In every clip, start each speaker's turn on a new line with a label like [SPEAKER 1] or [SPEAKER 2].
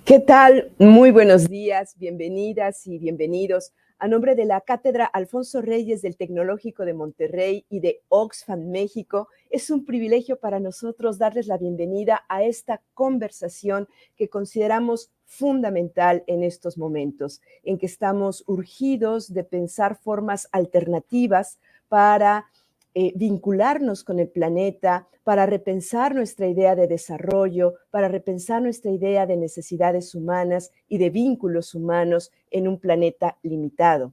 [SPEAKER 1] ¿Qué tal? Muy buenos días, bienvenidas y bienvenidos. A nombre de la Cátedra Alfonso Reyes del Tecnológico de Monterrey y de Oxfam México, es un privilegio para nosotros darles la bienvenida a esta conversación que consideramos fundamental en estos momentos, en que estamos urgidos de pensar formas alternativas para vincularnos con el planeta, para repensar nuestra idea de desarrollo, para repensar nuestra idea de necesidades humanas y de vínculos humanos en un planeta limitado.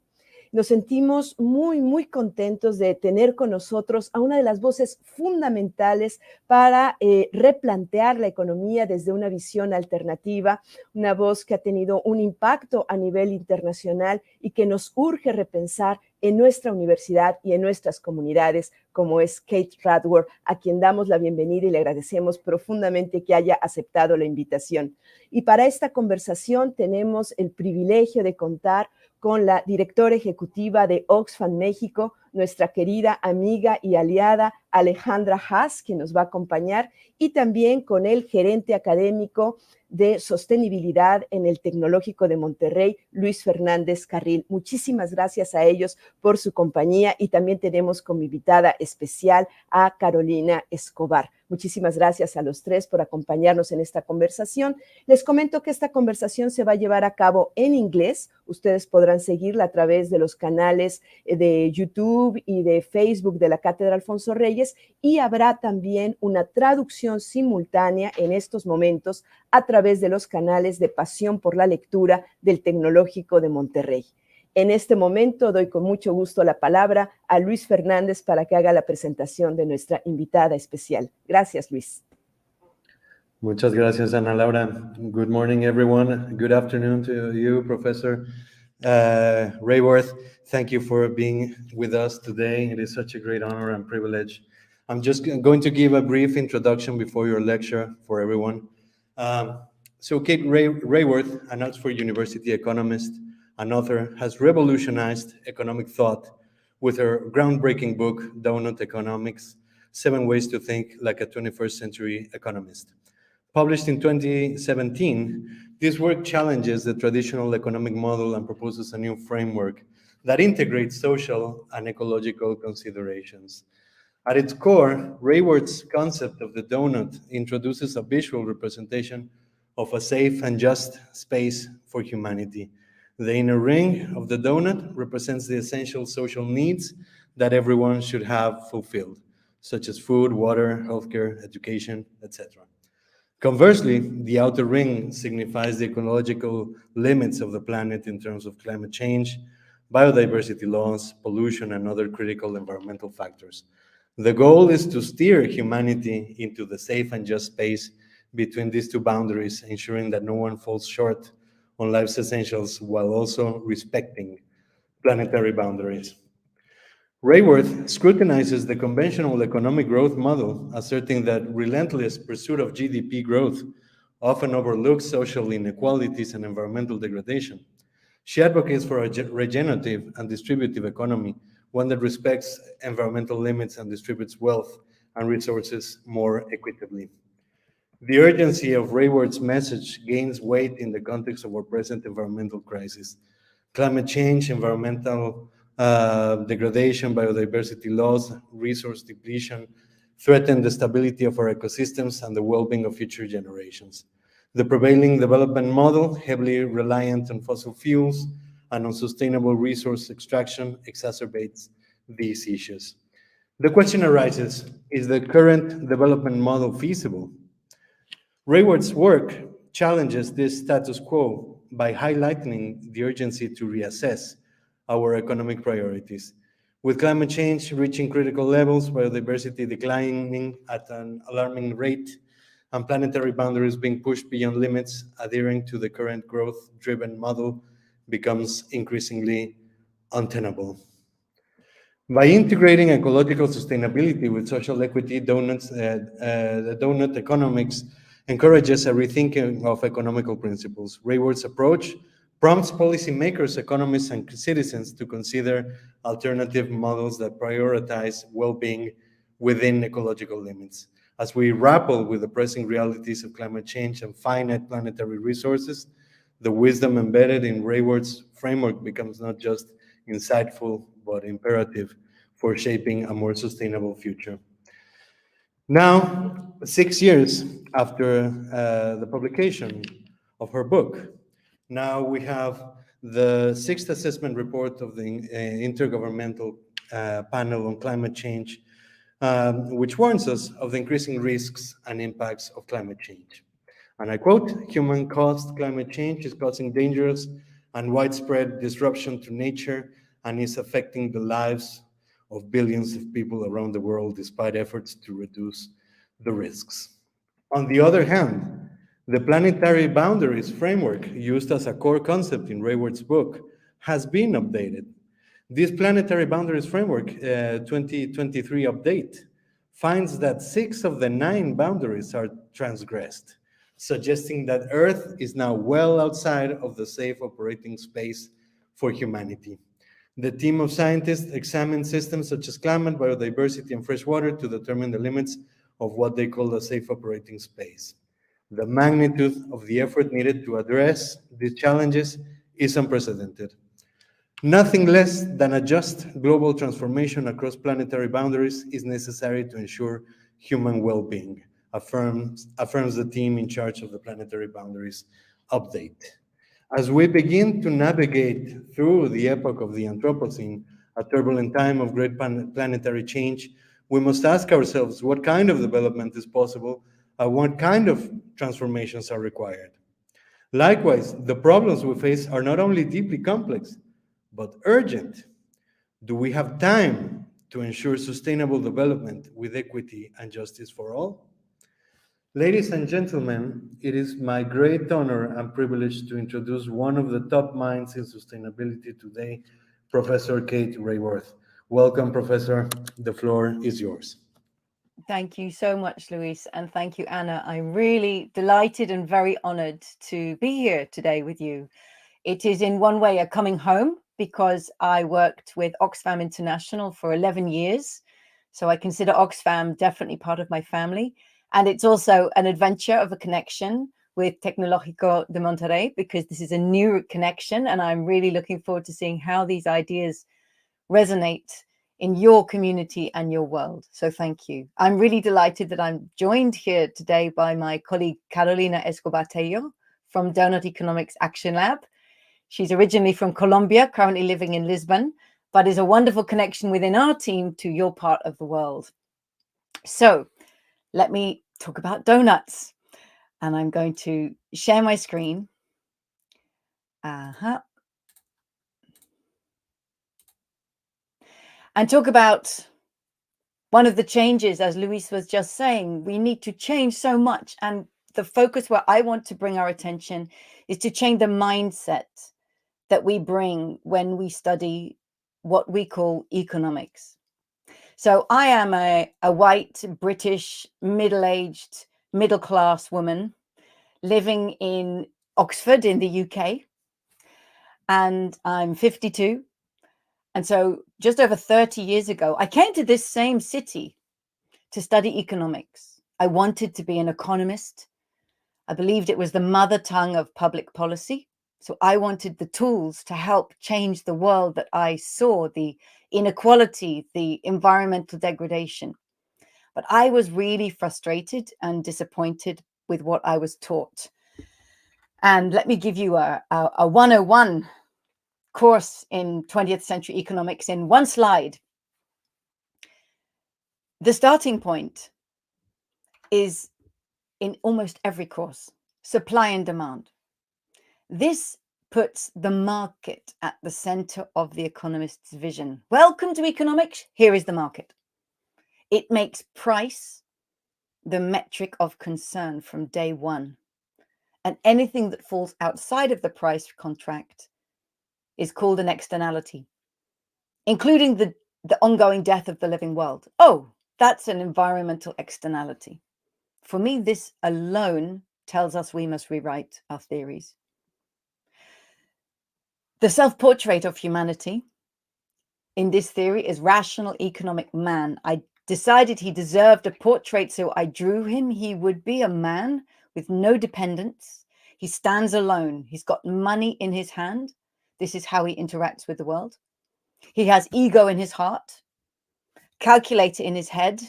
[SPEAKER 1] Nos sentimos muy contentos de tener con nosotros a una de las voces fundamentales para replantear la economía desde una visión alternativa, una voz que ha tenido un impacto a nivel internacional y que nos urge repensar en nuestra universidad y en nuestras comunidades, como es Kate Raworth, a quien damos la bienvenida y le agradecemos profundamente que haya aceptado la invitación. Y para esta conversación tenemos el privilegio de contar con la directora ejecutiva de Oxfam México, nuestra querida amiga y aliada Alejandra Haas, quien nos va a acompañar, y también con el gerente académico de sostenibilidad en el Tecnológico de Monterrey, Luis Fernández Carril. Muchísimas gracias a ellos por su compañía y también tenemos como invitada especial a Carolina Escobar. Muchísimas gracias a los tres por acompañarnos en esta conversación. Les comento que esta conversación se va a llevar a cabo en inglés. Ustedes podrán seguirla a través de los canales de YouTube y de Facebook de la Cátedra Alfonso Reyes y habrá también una traducción simultánea en estos momentos a través de los canales de Pasión por la Lectura del Tecnológico de Monterrey. En este momento doy con mucho gusto la palabra a Luis Fernández para que haga la presentación de nuestra invitada especial. Gracias, Luis.
[SPEAKER 2] Muchas gracias, Ana Laura. Good morning, everyone. Good afternoon to you, Professor Raworth. Thank you for being with us today. It is such a great honor and privilege. I'm just going to give a brief introduction before your lecture for everyone. So Kate Raworth, an Oxford University economist and author, has revolutionized economic thought with her groundbreaking book, Donut Economics, 7 Ways to Think Like a 21st Century Economist. Published in 2017, this work challenges the traditional economic model and proposes a new framework that integrates social and ecological considerations. At its core, Raworth's concept of the donut introduces a visual representation of a safe and just space for humanity. The inner ring of the donut represents the essential social needs that everyone should have fulfilled, such as food, water, healthcare, education, etc. Conversely, the outer ring signifies the ecological limits of the planet in terms of climate change, biodiversity loss, pollution, and other critical environmental factors. The goal is to steer humanity into the safe and just space between these two boundaries, ensuring that no one falls short on life's essentials while also respecting planetary boundaries. Raworth scrutinizes the conventional economic growth model, asserting that relentless pursuit of GDP growth often overlooks social inequalities and environmental degradation. She advocates for a regenerative and distributive economy, one that respects environmental limits and distributes wealth and resources more equitably. The urgency of Raworth's message gains weight in the context of our present environmental crisis. Climate change, environmental degradation, biodiversity loss, resource depletion threaten the stability of our ecosystems and the well-being of future generations. The prevailing development model, heavily reliant on fossil fuels and unsustainable resource extraction, exacerbates these issues. The question arises, is the current development model feasible? Raworth's work challenges this status quo by highlighting the urgency to reassess our economic priorities. With climate change reaching critical levels, biodiversity declining at an alarming rate, and planetary boundaries being pushed beyond limits, adhering to the current growth-driven model becomes increasingly untenable. By integrating ecological sustainability with social equity, the donut economics encourages a rethinking of economical principles. Raworth's approach prompts policymakers, economists, and citizens to consider alternative models that prioritize well-being within ecological limits. As we grapple with the pressing realities of climate change and finite planetary resources, the wisdom embedded in Raworth's framework becomes not just insightful, but imperative for shaping a more sustainable future. Now, 6 years after the publication of her book, now we have the 6th assessment report of the Intergovernmental Panel on Climate Change, which warns us of the increasing risks and impacts of climate change. And I quote, "Human-caused climate change is causing dangerous and widespread disruption to nature and is affecting the lives of billions of people around the world despite efforts to reduce the risks." On the other hand, the planetary boundaries framework used as a core concept in Raworth's book has been updated. This planetary boundaries framework 2023 update finds that 6 of the 9 boundaries are transgressed, suggesting that Earth is now well outside of the safe operating space for humanity. The team of scientists examined systems such as climate, biodiversity, and fresh water to determine the limits of what they call a safe operating space. The magnitude of the effort needed to address these challenges is unprecedented. Nothing less than a just global transformation across planetary boundaries is necessary to ensure human well-being, affirms the team in charge of the planetary boundaries update. As we begin to navigate through the epoch of the Anthropocene, a turbulent time of great planetary change, we must ask ourselves what kind of development is possible and what kind of transformations are required. Likewise, the problems we face are not only deeply complex, but urgent. Do we have time to ensure sustainable development with equity and justice for all? Ladies and gentlemen, it is my great honor and privilege to introduce one of the top minds in sustainability today, Professor Kate Raworth. Welcome, Professor. The floor is yours.
[SPEAKER 3] Thank you so much, Luis, and thank you, Anna. I'm really delighted and very honored to be here today with you. It is in one way a coming home because I worked with Oxfam International for 11 years. So I consider Oxfam definitely part of my family. And it's also an adventure of a connection with Tecnológico de Monterrey, because this is a new connection. And I'm really looking forward to seeing how these ideas resonate in your community and your world. So thank you. I'm really delighted that I'm joined here today by my colleague, Carolina Escobar-Tello from Donut Economics Action Lab. She's originally from Colombia, currently living in Lisbon, but is a wonderful connection within our team to your part of the world. So let me talk about donuts. And I'm going to share my screen. And talk about one of the changes, as Luis was just saying. We need to change so much. And the focus where I want to bring our attention is to change the mindset that we bring when we study what we call economics. So I am a white, British, middle-aged, middle-class woman living in Oxford in the UK. And I'm 52. And so just over 30 years ago, I came to this same city to study economics. I wanted to be an economist. I believed it was the mother tongue of public policy. So I wanted the tools to help change the world that I saw, the inequality, the environmental degradation. But I was really frustrated and disappointed with what I was taught. And let me give you a 101 course in 20th century economics in one slide. The starting point is in almost every course, supply and demand. This puts the market at the center of the economist's vision. Welcome to economics. Here is the market. It makes price the metric of concern from day one. And anything that falls outside of the price contract is called an externality, including the ongoing death of the living world. Oh, that's an environmental externality. For me, this alone tells us we must rewrite our theories. The self-portrait of humanity in this theory is rational economic man, decided he deserved a portrait, so I drew him. He would be a man with no dependents. He stands alone. He's got money in his hand. This is how he interacts with the world. He has ego in his heart, calculator in his head,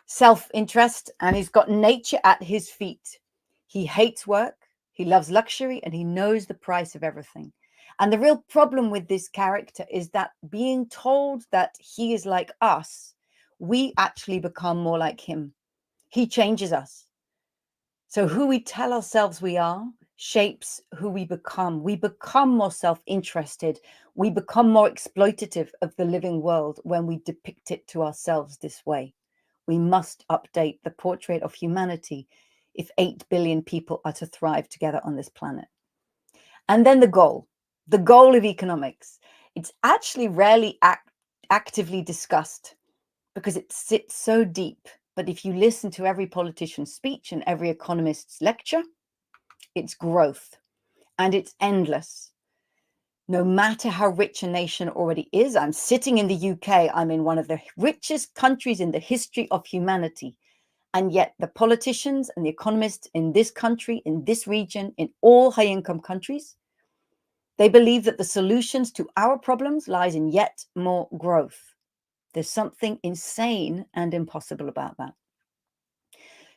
[SPEAKER 3] self-interest, and he's got nature at his feet. He hates work, he loves luxury, and he knows the price of everything. And the real problem with this character is that being told that he is like us, we actually become more like him. He changes us. So who we tell ourselves we are shapes who we become. We become more self-interested. We become more exploitative of the living world when we depict it to ourselves this way. We must update the portrait of humanity if 8 billion people are to thrive together on this planet. And then the goal of economics. It's actually rarely actively discussed because it sits so deep. But if you listen to every politician's speech and every economist's lecture, it's growth and it's endless. No matter how rich a nation already is, I'm sitting in the UK, I'm in one of the richest countries in the history of humanity. And yet the politicians and the economists in this country, in this region, in all high-income countries, they believe that the solutions to our problems lies in yet more growth. There's something insane and impossible about that.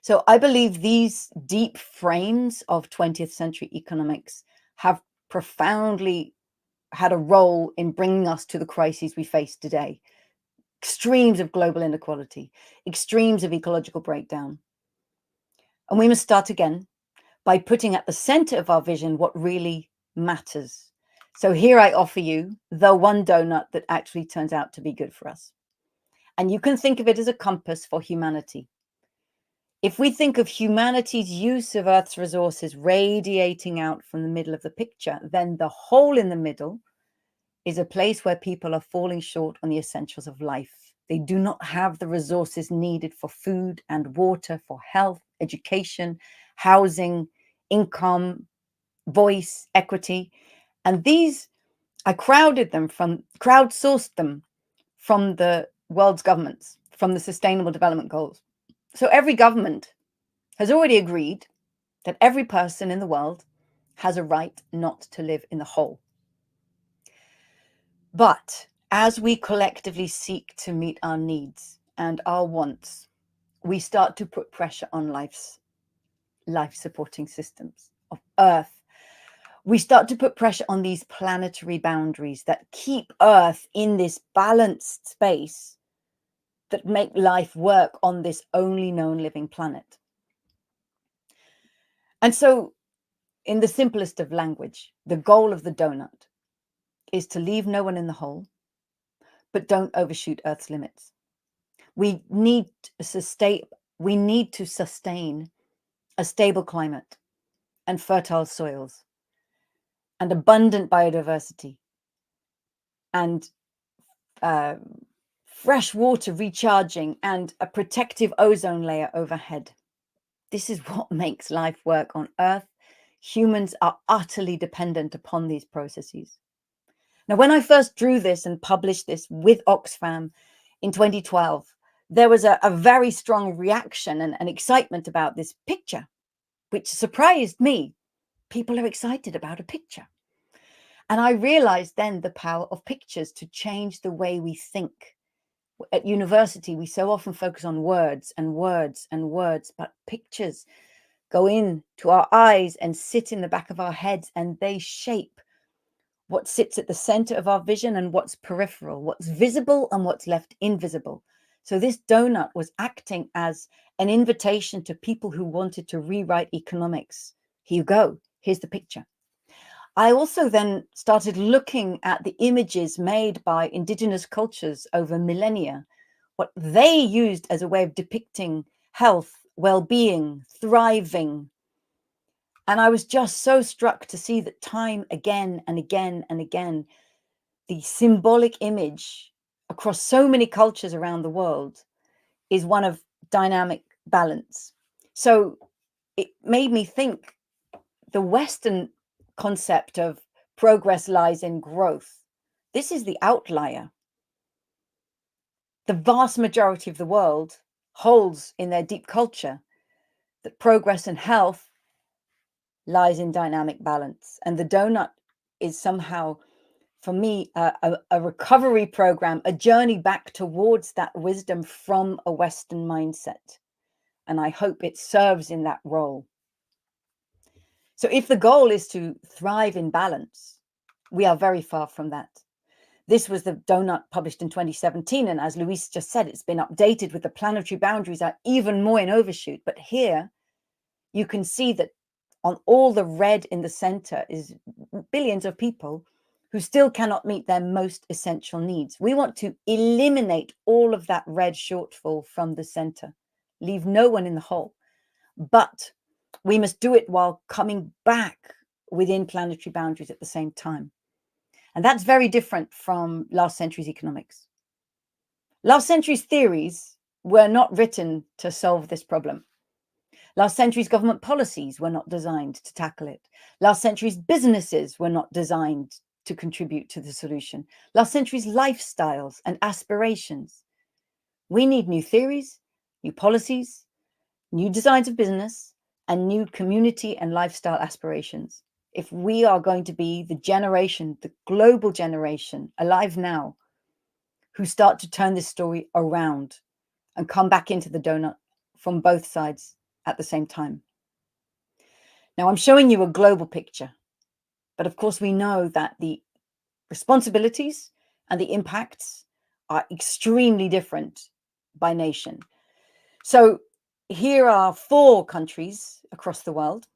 [SPEAKER 3] So I believe these deep frames of 20th century economics have profoundly had a role in bringing us to the crises we face today. Extremes of global inequality, extremes of ecological breakdown. And we must start again by putting at the center of our vision what really matters. So here I offer you the one donut that actually turns out to be good for us. And you can think of it as a compass for humanity. If we think of humanity's use of Earth's resources radiating out from the middle of the picture, then the hole in the middle is a place where people are falling short on the essentials of life. They do not have the resources needed for food and water, for health, education, housing, income, voice, equity. And these, I crowdsourced them from the world's governments, from the Sustainable Development Goals. So every government has already agreed that every person in the world has a right not to live in the hole. But as we collectively seek to meet our needs and our wants, we start to put pressure on life-supporting systems of Earth. We start to put pressure on these planetary boundaries that keep Earth in this balanced space that make life work on this only known living planet. And so, in the simplest of language, the goal of the donut is to leave no one in the hole, but don't overshoot Earth's limits. We need to sustain a stable climate and fertile soils and abundant biodiversity and fresh water recharging and a protective ozone layer overhead. This is what makes life work on Earth. Humans are utterly dependent upon these processes. Now, when I first drew this and published this with Oxfam in 2012, there was a very strong reaction and excitement about this picture, which surprised me. People are excited about a picture. And I realized then the power of pictures to change the way we think. At university, we so often focus on words and words and words, but pictures go into our eyes and sit in the back of our heads, and they shape what sits at the center of our vision and what's peripheral, what's visible and what's left invisible. So this donut was acting as an invitation to people who wanted to rewrite economics. Here you go. Here's the picture. I also then started looking at the images made by indigenous cultures over millennia, what they used as a way of depicting health, well-being, thriving. And I was just so struck to see that time again and again and again, the symbolic image across so many cultures around the world is one of dynamic balance. So it made me think the Western concept of progress lies in growth. This is the outlier. the vast majority of the world holds in their deep culture that progress and health lies in dynamic balance. And the donut is somehow, for me, a recovery program, a journey back towards that wisdom from a Western mindset. And I hope it serves in that role. So if the goal is to thrive in balance, we are very far from that. This was the donut published in 2017. And as Luis just said, it's been updated with the planetary boundaries are even more in overshoot. But here you can see that on all the red in the center is billions of people who still cannot meet their most essential needs. We want to eliminate all of that red shortfall from the center, leave no one in the hole. But we must do it while coming back within planetary boundaries at the same time. And that's very different from last century's economics. Last century's theories were not written to solve this problem. Last century's government policies were not designed to tackle it. Last century's businesses were not designed to contribute to the solution. Last century's lifestyles and aspirations. We need new theories, new policies, new designs of business, and new community and lifestyle aspirations. If we are going to be the generation, the global generation alive now, who start to turn this story around and come back into the donut from both sides at the same time. Now, I'm showing you a global picture, but of course we know that the responsibilities and the impacts are extremely different by nation. So here are 4 countries across the world.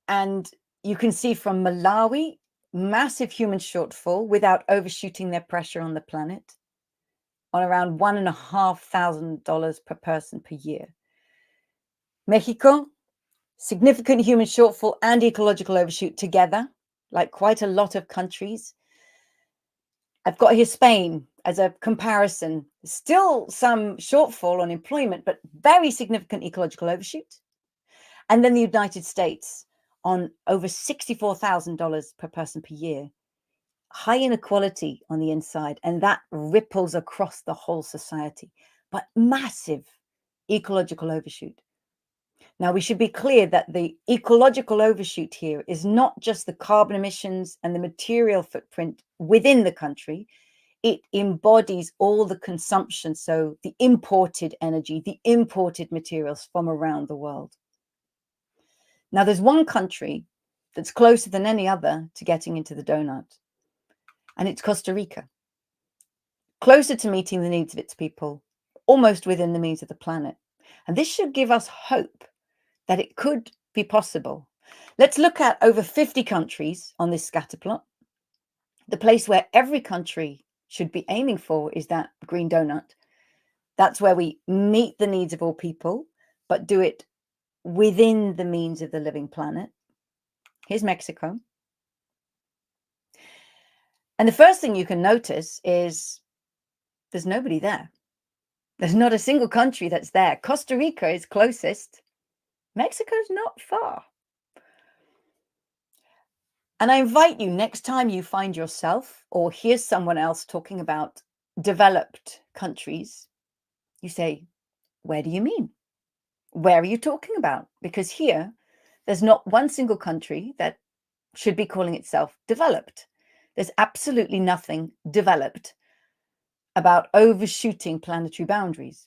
[SPEAKER 3] And you can see from Malawi, massive human shortfall without overshooting their pressure on the planet on around $1,500 per person per year. Mexico, significant human shortfall and ecological overshoot together, like quite a lot of countries. I've got here Spain as a comparison. Still some shortfall on employment, but very significant ecological overshoot. And then the United States on over $64,000 per person per year. High inequality on the inside, and that ripples across the whole society, but massive ecological overshoot. Now, we should be clear that the ecological overshoot here is not just the carbon emissions and the material footprint within the country. It embodies all the consumption, so the imported energy, the imported materials from around the world. Now, there's one country that's closer than any other to getting into the donut, and it's Costa Rica. Closer to meeting the needs of its people, almost within the means of the planet. And this should give us hope that it could be possible. Let's look at over 50 countries on this scatter plot. The place where every country should be aiming for is that green donut. That's where we meet the needs of all people, but do it within the means of the living planet. Here's Mexico. And the first thing you can notice is there's nobody there. There's not a single country that's there. Costa Rica is closest. Mexico's not far. And I invite you, next time you find yourself or hear someone else talking about developed countries, you say, where do you mean? Where are you talking about? Because here, there's not one single country that should be calling itself developed. There's absolutely nothing developed about overshooting planetary boundaries.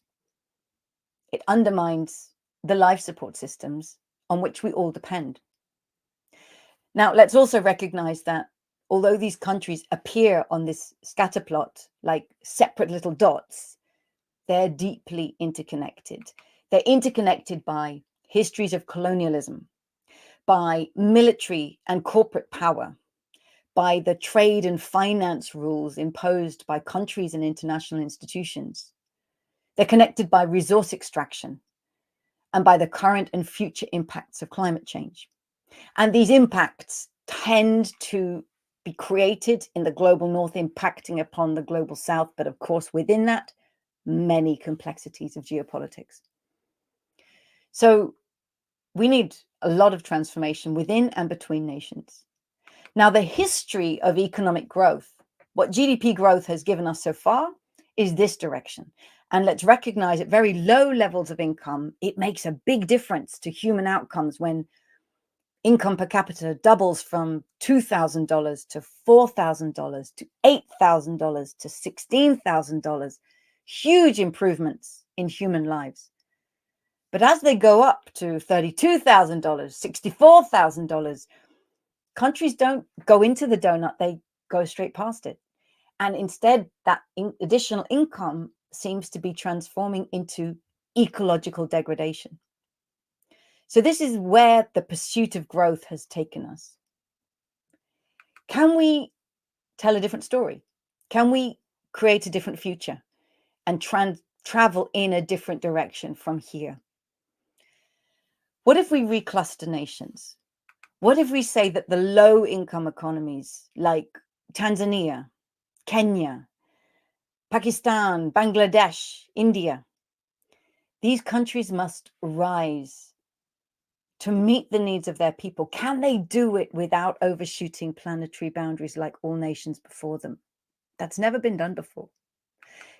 [SPEAKER 3] It undermines the life support systems on which we all depend. Now, let's also recognize that although these countries appear on this scatter plot like separate little dots, they're deeply interconnected. They're interconnected by histories of colonialism, by military and corporate power, by the trade and finance rules imposed by countries and international institutions. They're connected by resource extraction and by the current and future impacts of climate change. And these impacts tend to be created in the global north, impacting upon the global south, but of course, within that, many complexities of geopolitics. So we need a lot of transformation within and between nations. Now, the history of economic growth, what GDP growth has given us so far, is this direction. And let's recognize at very low levels of income, it makes a big difference to human outcomes when income per capita doubles from $2,000 to $4,000 to $8,000 to $16,000. Huge improvements in human lives. But as they go up to $32,000, $64,000, countries don't go into the donut, they go straight past it. And instead, that additional income seems to be transforming into ecological degradation. So this is where the pursuit of growth has taken us. Can we tell a different story? Can we create a different future and travel in a different direction from here? What if we recluster nations? What if we say that the low-income economies like Tanzania, Kenya, Pakistan, Bangladesh, India, these countries must rise to meet the needs of their people? Can they do it without overshooting planetary boundaries like all nations before them? That's never been done before.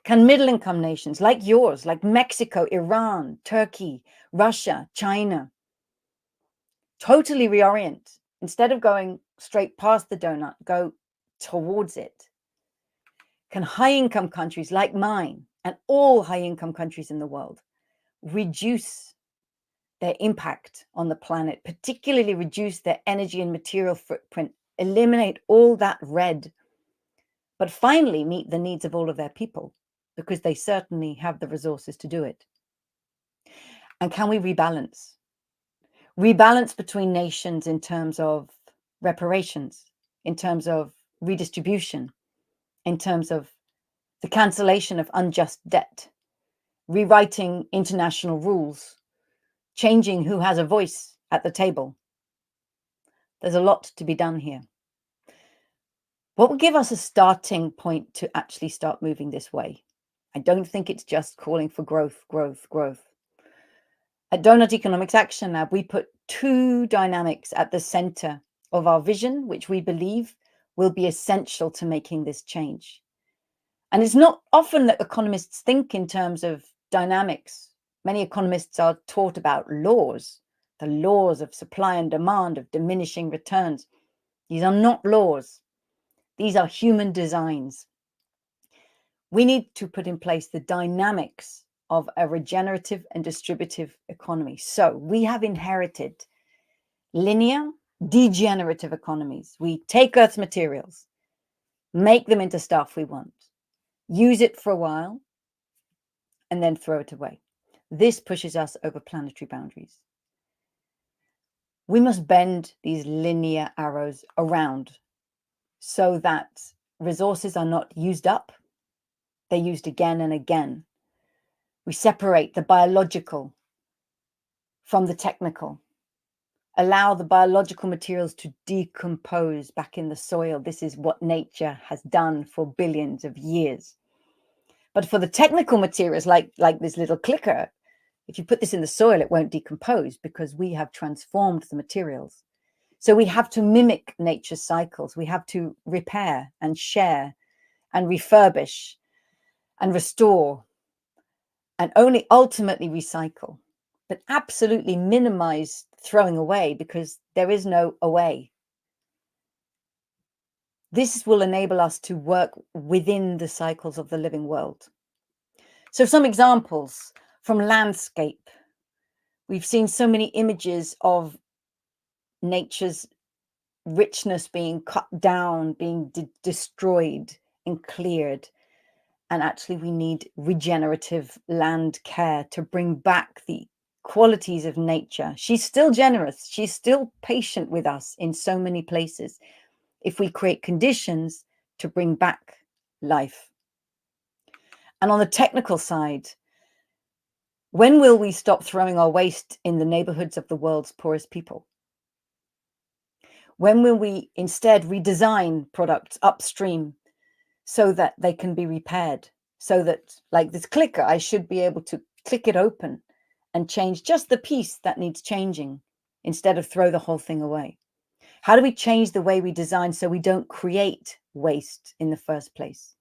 [SPEAKER 3] Can middle-income nations like yours, like Mexico, Iran, Turkey, Russia, China, totally reorient? Instead of going straight past the donut, go towards it. Can high-income countries like mine and all high-income countries in the world reduce their impact on the planet, particularly reduce their energy and material footprint, eliminate all that red, but finally meet the needs of all of their people, because they certainly have the resources to do it? And can we rebalance? Rebalance between nations in terms of reparations, in terms of redistribution, in terms of the cancellation of unjust debt, rewriting international rules, changing who has a voice at the table. There's a lot to be done here. What will give us a starting point to actually start moving this way? I don't think it's just calling for growth, growth, growth. At Donut Economics Action Lab, we put two dynamics at the center of our vision, which we believe will be essential to making this change. And it's not often that economists think in terms of dynamics. Many economists are taught about laws, the laws of supply and demand, of diminishing returns. These are not laws. These are human designs. We need to put in place the dynamics of a regenerative and distributive economy. So we have inherited linear, degenerative economies. We take Earth's materials, make them into stuff we want, use it for a while, and then throw it away. This pushes us over planetary boundaries. We must bend these linear arrows around so that resources are not used up, they're used again and again. We separate the biological from the technical, allow the biological materials to decompose back in the soil. This is what nature has done for billions of years. But for the technical materials, like this little clicker, if you put this in the soil, it won't decompose because we have transformed the materials. So we have to mimic nature's cycles. We have to repair and share and refurbish and restore and only ultimately recycle, but absolutely minimize throwing away because there is no away. This will enable us to work within the cycles of the living world. So some examples from landscape. We've seen so many images of nature's richness being cut down, being destroyed and cleared. And actually we need regenerative land care to bring back the qualities of nature. She's still generous. She's still patient with us in so many places if we create conditions to bring back life. And on the technical side, when will we stop throwing our waste in the neighborhoods of the world's poorest people? When will we instead redesign products upstream so that they can be repaired? So that, like this clicker, I should be able to click it open and change just the piece that needs changing instead of throw the whole thing away. How do we change the way we design so we don't create waste in the first place?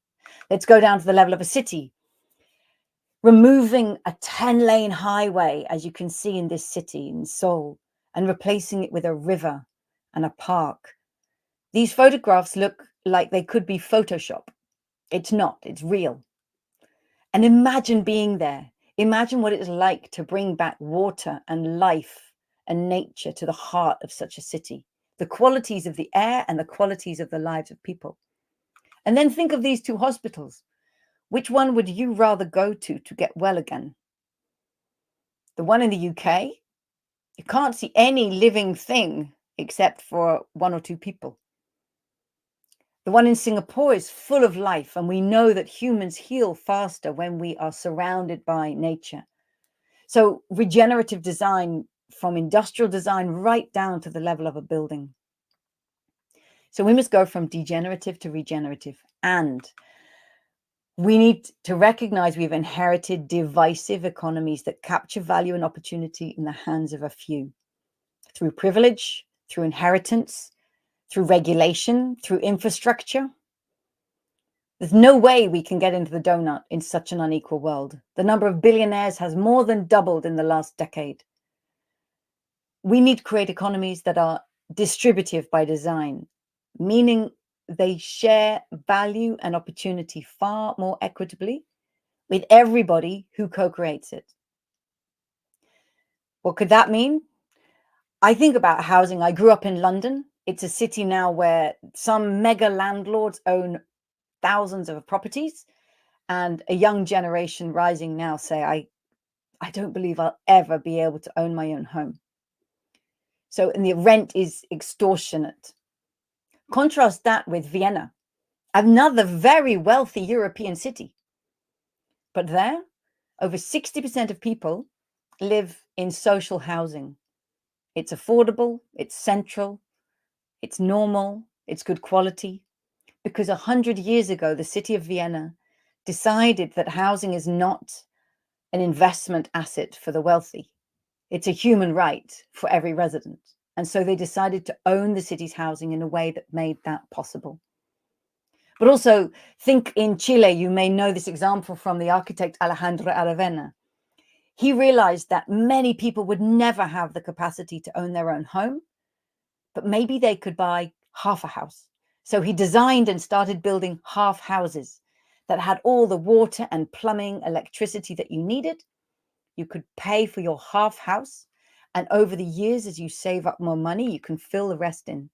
[SPEAKER 3] Let's go down to the level of a city. Removing a 10-lane highway, as you can see in this city, in Seoul, and replacing it with a river and a park. These photographs look like they could be Photoshop. It's not, it's real. And imagine being there. Imagine what it's like to bring back water and life and nature to the heart of such a city. The qualities of the air and the qualities of the lives of people. And then think of these two hospitals. Which one would you rather go to get well again? The one in the UK, you can't see any living thing except for one or two people. The one in Singapore is full of life, and we know that humans heal faster when we are surrounded by nature. So regenerative design, from industrial design right down to the level of a building. So we must go from degenerative to regenerative, and we need to recognize we've inherited divisive economies that capture value and opportunity in the hands of a few, through privilege, through inheritance, through regulation, through infrastructure. There's no way we can get into the donut in such an unequal world. The number of billionaires has more than doubled in the last decade. We need to create economies that are distributive by design, meaning they share value and opportunity far more equitably with everybody who co-creates it. What could that mean? I think about housing. I grew up in London. It's a city now where some mega landlords own thousands of properties, and a young generation rising now say, I don't believe I'll ever be able to own my own home. So, and the rent is extortionate. Contrast that with Vienna, another very wealthy European city. But there, over 60% of people live in social housing. It's affordable, it's central, it's normal, it's good quality. Because 100 years ago, the city of Vienna decided that housing is not an investment asset for the wealthy. It's a human right for every resident. And so they decided to own the city's housing in a way that made that possible. But also think in Chile, you may know this example from the architect Alejandro Aravena. He realized that many people would never have the capacity to own their own home, but maybe they could buy half a house. So he designed and started building half houses that had all the water and plumbing, electricity that you needed. You could pay for your half house. And over the years, as you save up more money, you can fill the rest in.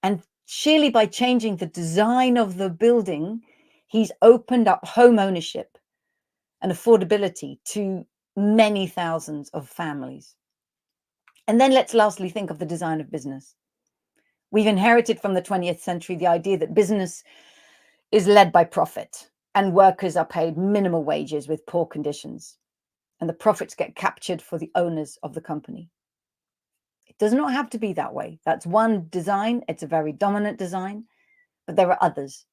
[SPEAKER 3] And surely by changing the design of the building, he's opened up home ownership and affordability to many thousands of families. And then let's lastly think of the design of business. We've inherited from the 20th century the idea that business is led by profit and workers are paid minimal wages with poor conditions, and the profits get captured for the owners of the company. It does not have to be that way. That's one design. It's a very dominant design, but there are others.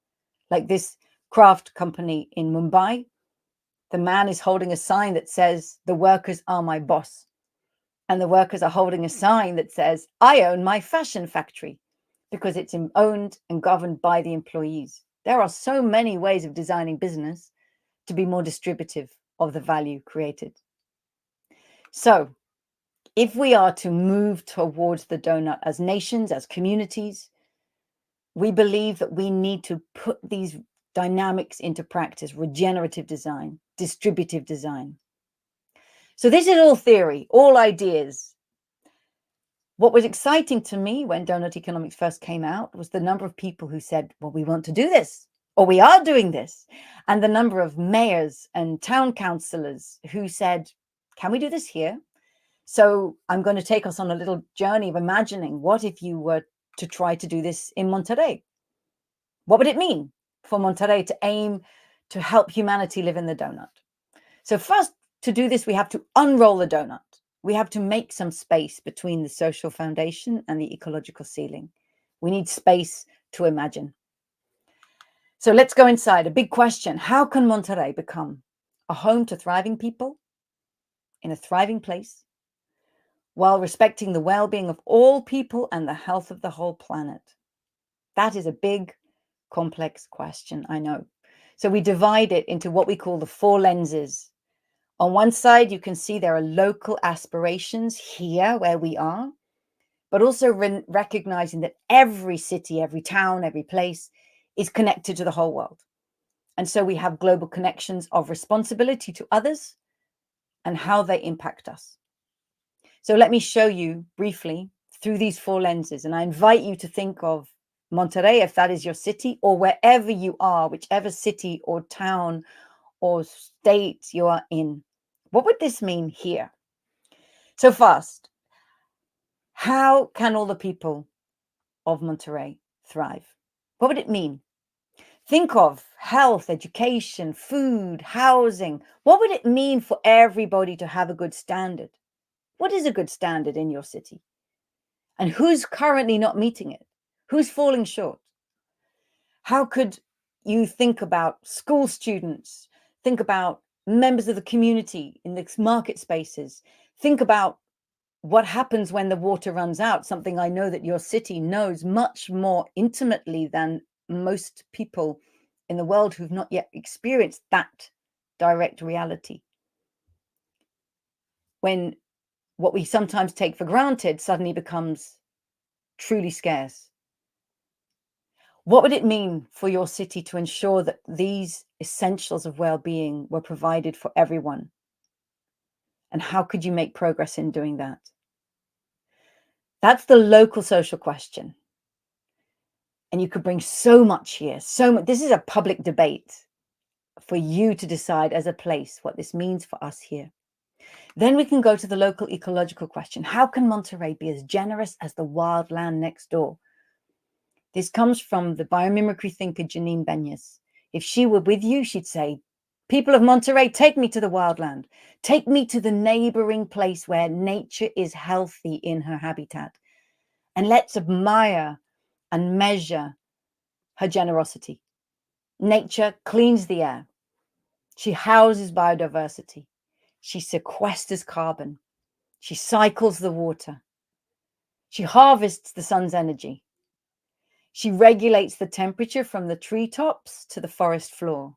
[SPEAKER 3] Like this craft company in Mumbai, the man is holding a sign that says, "The workers are my boss." And the workers are holding a sign that says, "I own my fashion factory," because it's owned and governed by the employees. There are so many ways of designing business to be more distributive of the value created. So if we are to move towards the donut as nations, as communities, we believe that we need to put these dynamics into practice: regenerative design, distributive design. So this is all theory, all ideas. What was exciting to me when donut economics first came out was the number of people who said, well, we want to do this, or we are doing this. And the number of mayors and town councillors who said, can we do this here? So I'm going to take us on a little journey of imagining, what if you were to try to do this in Monterrey? What would it mean for Monterrey to aim to help humanity live in the donut? So first, to do this, we have to unroll the donut. We have to make some space between the social foundation and the ecological ceiling. We need space to imagine. So let's go inside. A big question: how can Monterrey become a home to thriving people in a thriving place, while respecting the well-being of all people and the health of the whole planet? That is a big, complex question, I know. So we divide it into what we call the 4 lenses. On one side, you can see there are local aspirations here where we are, but also recognizing that every city, every town, every place is connected to the whole world. And so we have global connections of responsibility to others and how they impact us. So let me show you briefly through these 4 lenses. And I invite you to think of Monterrey, if that is your city, or wherever you are, whichever city or town or state you are in. What would this mean here? So first, how can all the people of Monterrey thrive? What would it mean? Think of health, education, food, housing. What would it mean for everybody to have a good standard? What is a good standard in your city? And who's currently not meeting it? Who's falling short? How could you think about school students? Think about members of the community in the market spaces. Think about what happens when the water runs out, something I know that your city knows much more intimately than most people in the world who've not yet experienced that direct reality. When what we sometimes take for granted suddenly becomes truly scarce. What would it mean for your city to ensure that these essentials of well-being were provided for everyone? And how could you make progress in doing that? That's the local social question. And you could bring so much here, so much. This is a public debate for you to decide as a place what this means for us here. Then we can go to the local ecological question. How can Monterrey be as generous as the wild land next door? This comes from the biomimicry thinker Janine Benyus. If she were with you, she'd say, people of Monterrey, take me to the wildland. Take me to the neighboring place where nature is healthy in her habitat. And let's admire and measure her generosity. Nature cleans the air. She houses biodiversity. She sequesters carbon. She cycles the water. She harvests the sun's energy. She regulates the temperature from the treetops to the forest floor.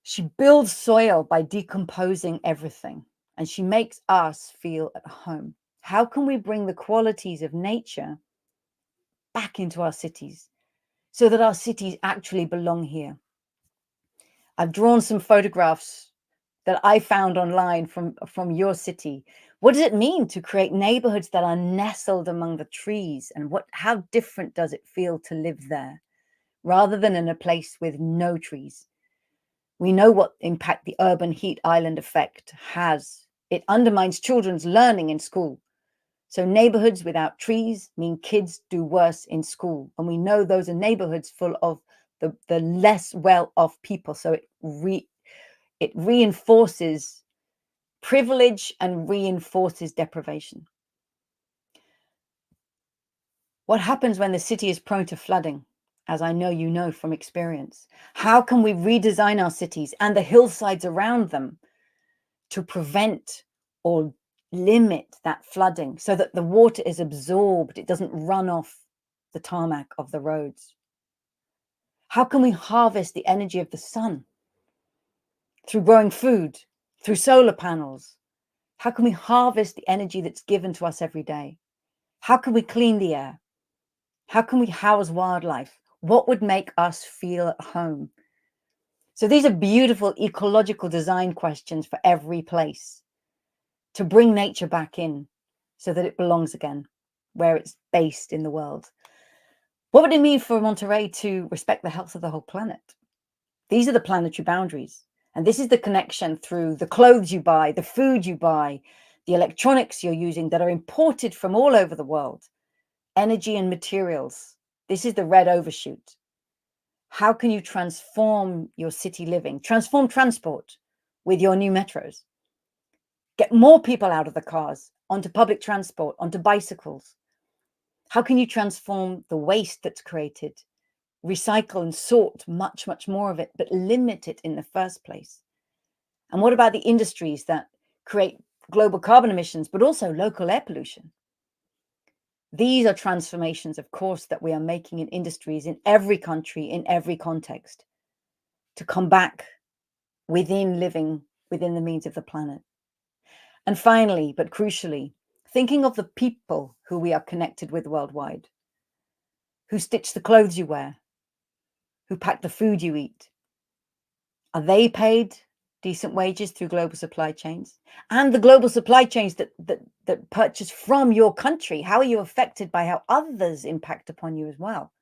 [SPEAKER 3] She builds soil by decomposing everything, and she makes us feel at home. How can we bring the qualities of nature back into our cities so that our cities actually belong here? I've drawn some photographs that I found online from your city. What does it mean to create neighborhoods that are nestled among the trees? And how different does it feel to live there rather than in a place with no trees? We know what impact the urban heat island effect has. It undermines children's learning in school. So neighborhoods without trees mean kids do worse in school. And we know those are neighborhoods full of the less well-off people. So it reinforces privilege and reinforces deprivation. What happens when the city is prone to flooding? As I know you know from experience. How can we redesign our cities and the hillsides around them to prevent or limit that flooding so that the water is absorbed, it doesn't run off the tarmac of the roads? How can we harvest the energy of the sun through growing food, through solar panels? How can we harvest the energy that's given to us every day? How can we clean the air? How can we house wildlife? What would make us feel at home? So these are beautiful ecological design questions for every place to bring nature back in so that it belongs again where it's based in the world. What would it mean for Monterrey to respect the health of the whole planet? These are the planetary boundaries. And this is the connection through the clothes you buy, the food you buy, the electronics you're using that are imported from all over the world, energy and materials. This is the red overshoot. How can you transform your city living, transform transport with your new metros? Get more people out of the cars, onto public transport, onto bicycles. How can you transform the waste that's created? Recycle and sort much, much more of it, but limit it in the first place. And what about the industries that create global carbon emissions, but also local air pollution? These are transformations, of course, that we are making in industries in every country, in every context. to come back within living within the means of the planet. And finally, but crucially, thinking of the people who we are connected with worldwide, who stitch the clothes you wear, who pack the food you eat. Are they paid decent wages through global supply chains? And the global supply chains that purchase from your country, how are you affected by how others impact upon you as well?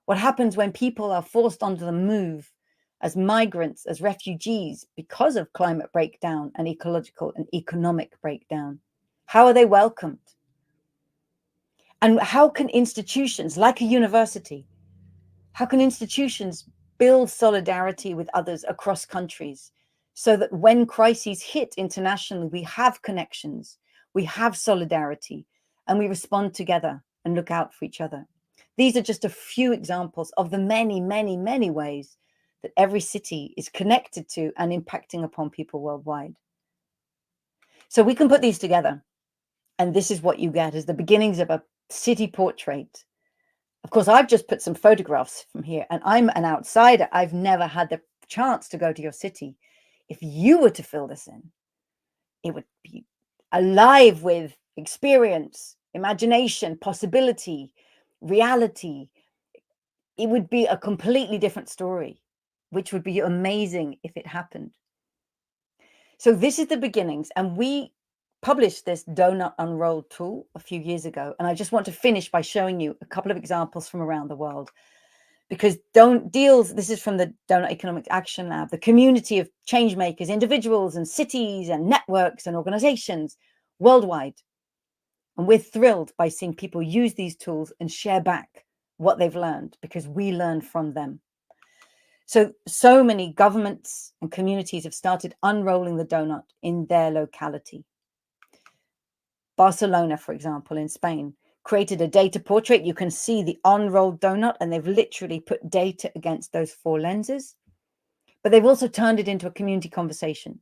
[SPEAKER 3] What happens when people are forced onto the move as migrants, as refugees, because of climate breakdown and ecological and economic breakdown? How are they welcomed? And how can institutions like a university, how can institutions build solidarity with others across countries so that when crises hit internationally, we have connections, we have solidarity, and we respond together and look out for each other? These are just a few examples of the many, many, many ways that every city is connected to and impacting upon people worldwide. So we can put these together, and this is what you get as the beginnings of a city portrait. Of course, I've just put some photographs from here, and I'm an outsider. I've never had the chance to go to your city. If you were to fill this in, it would be alive with experience, imagination, possibility, reality. It would be a completely different story, which would be amazing if it happened. So this is the beginnings, and we published this donut unrolled tool a few years ago, and I just want to finish by showing you a couple of examples from around the world, because this is from the Donut Economic Action Lab, the community of change makers, individuals and cities and networks and organizations worldwide. And we're thrilled by seeing people use these tools and share back what they've learned, because we learn from them. So many governments and communities have started unrolling the donut in their locality. Barcelona, for example, in Spain, created a data portrait. You can see the unrolled donut, and they've literally put data against those 4 lenses. But they've also turned it into a community conversation,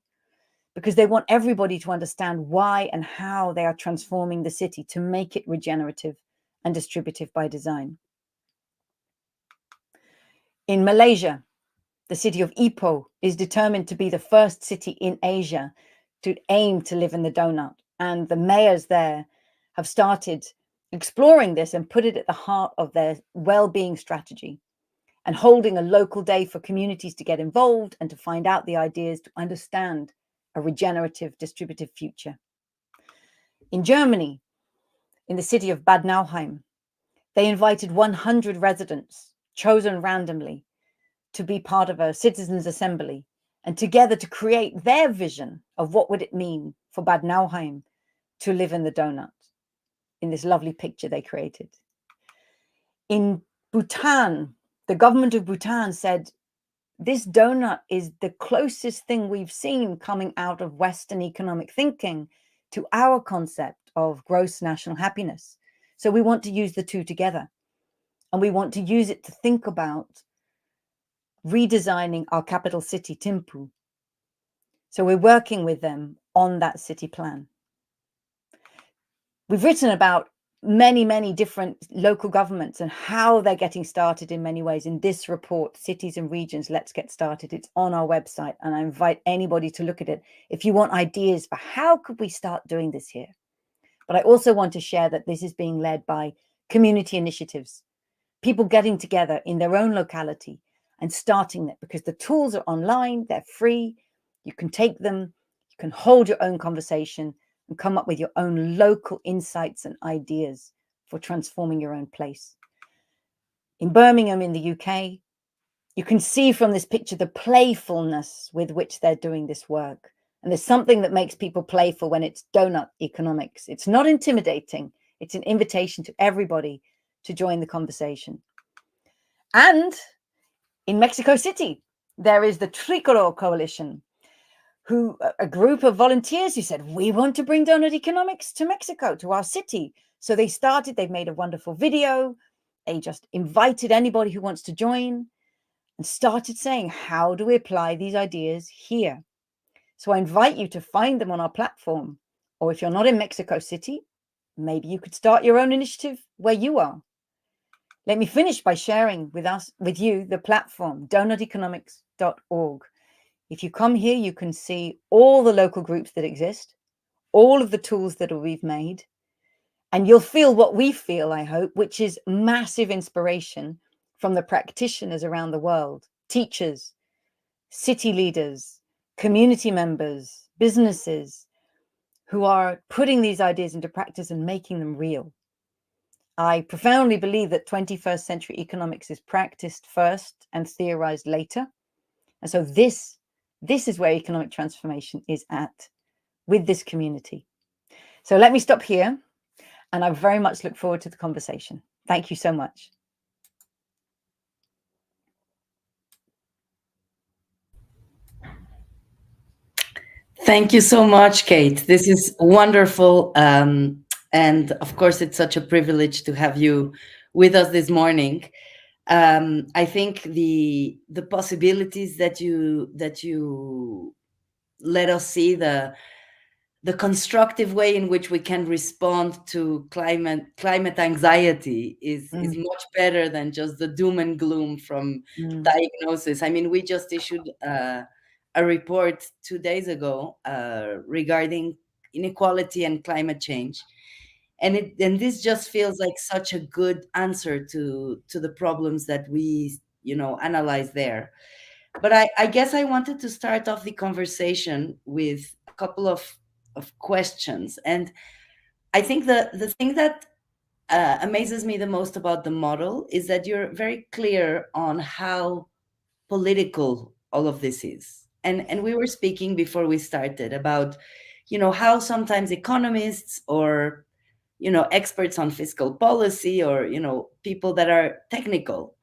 [SPEAKER 3] because they want everybody to understand why and how they are transforming the city to make it regenerative and distributive by design. In Malaysia, the city of Ipoh is determined to be the first city in Asia to aim to live in the donut. And the mayors there have started exploring this and put it at the heart of their well-being strategy, and holding a local day for communities to get involved and to find out the ideas to understand a regenerative, distributive future. In Germany, in the city of Bad Nauheim, they invited 100 residents, chosen randomly, to be part of a citizens' assembly, and together to create their vision of what would it mean for Bad Nauheim to live in the donut, in this lovely picture they created. In Bhutan, the government of Bhutan said, this donut is the closest thing we've seen coming out of Western economic thinking to our concept of gross national happiness. So we want to use the two together, and we want to use it to think about redesigning our capital city, Thimphu. So we're working with them on that city plan. We've written about many, many different local governments and how they're getting started in many ways in this report, Cities and Regions, Let's Get Started. It's on our website, and I invite anybody to look at it if you want ideas for how could we start doing this here. But I also want to share that this is being led by community initiatives, people getting together in their own locality and starting it, because the tools are online, they're free, you can take them, you can hold your own conversation and come up with your own local insights and ideas for transforming your own place. In Birmingham in the UK, you can see from this picture the playfulness with which they're doing this work. And there's something that makes people playful when it's donut economics. It's not intimidating. It's an invitation to everybody to join the conversation. And in Mexico City, there is the Tricolor Coalition, a group of volunteers who said, we want to bring donut economics to Mexico, to our city. So they've made a wonderful video. They just invited anybody who wants to join and started saying, how do we apply these ideas here? So I invite you to find them on our platform. Or if you're not in Mexico City, maybe you could start your own initiative where you are. Let me finish by sharing with you the platform, economist.org. If you come here, you can see all the local groups that exist, all of the tools that we've made, and you'll feel what we feel, I hope, which is massive inspiration from the practitioners around the world, teachers, city leaders, community members, businesses, who are putting these ideas into practice and making them real. I profoundly believe that 21st century economics is practiced first and theorized later. And so this is where economic transformation is at, with this community. So let me stop here, and I very much look forward to the conversation. Thank you so much.
[SPEAKER 4] Thank you so much, Kate. This is wonderful. And of course, it's such a privilege to have you with us this morning. I think the possibilities that you let us see, the constructive way in which we can respond to climate anxiety is much better than just the doom and gloom from diagnosis. I mean, we just issued a report 2 days ago regarding inequality and climate change, and this just feels like such a good answer to the problems that we analyze there. But I guess I wanted to start off the conversation with a couple of questions. And I think the thing that amazes me the most about the model is that you're very clear on how political all of this is. And we were speaking before we started about, how sometimes economists or, experts on fiscal policy or, people that are technical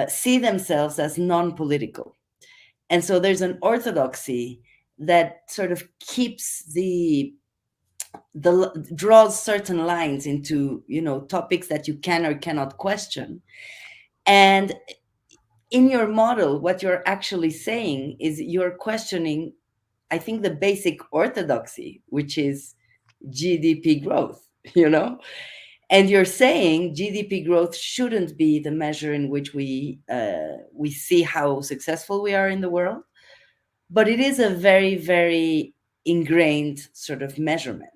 [SPEAKER 4] see themselves as non-political. And so there's an orthodoxy that sort of keeps draws certain lines into topics that you can or cannot question. And in your model, what you're actually saying is you're questioning, I think, the basic orthodoxy, which is GDP growth, and you're saying GDP growth shouldn't be the measure in which we see how successful we are in the world, but it is a very, very ingrained sort of measurement.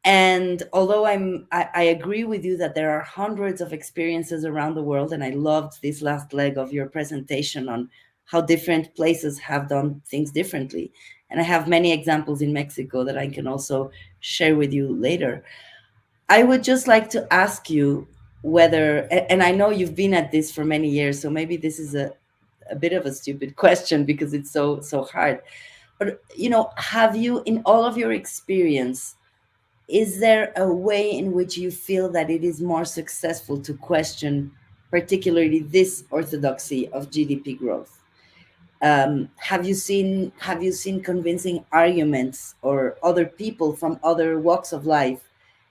[SPEAKER 4] And although I agree with you that there are hundreds of experiences around the world, and I loved this last leg of your presentation on how different places have done things differently. And I have many examples in Mexico that I can also share with you later. I would just like to ask you whether, and I know you've been at this for many years, so maybe this is a bit of a stupid question because it's so hard. But, have you, in all of your experience, is there a way in which you feel that it is more successful to question particularly this orthodoxy of GDP growth? Have you seen convincing arguments or other people from other walks of life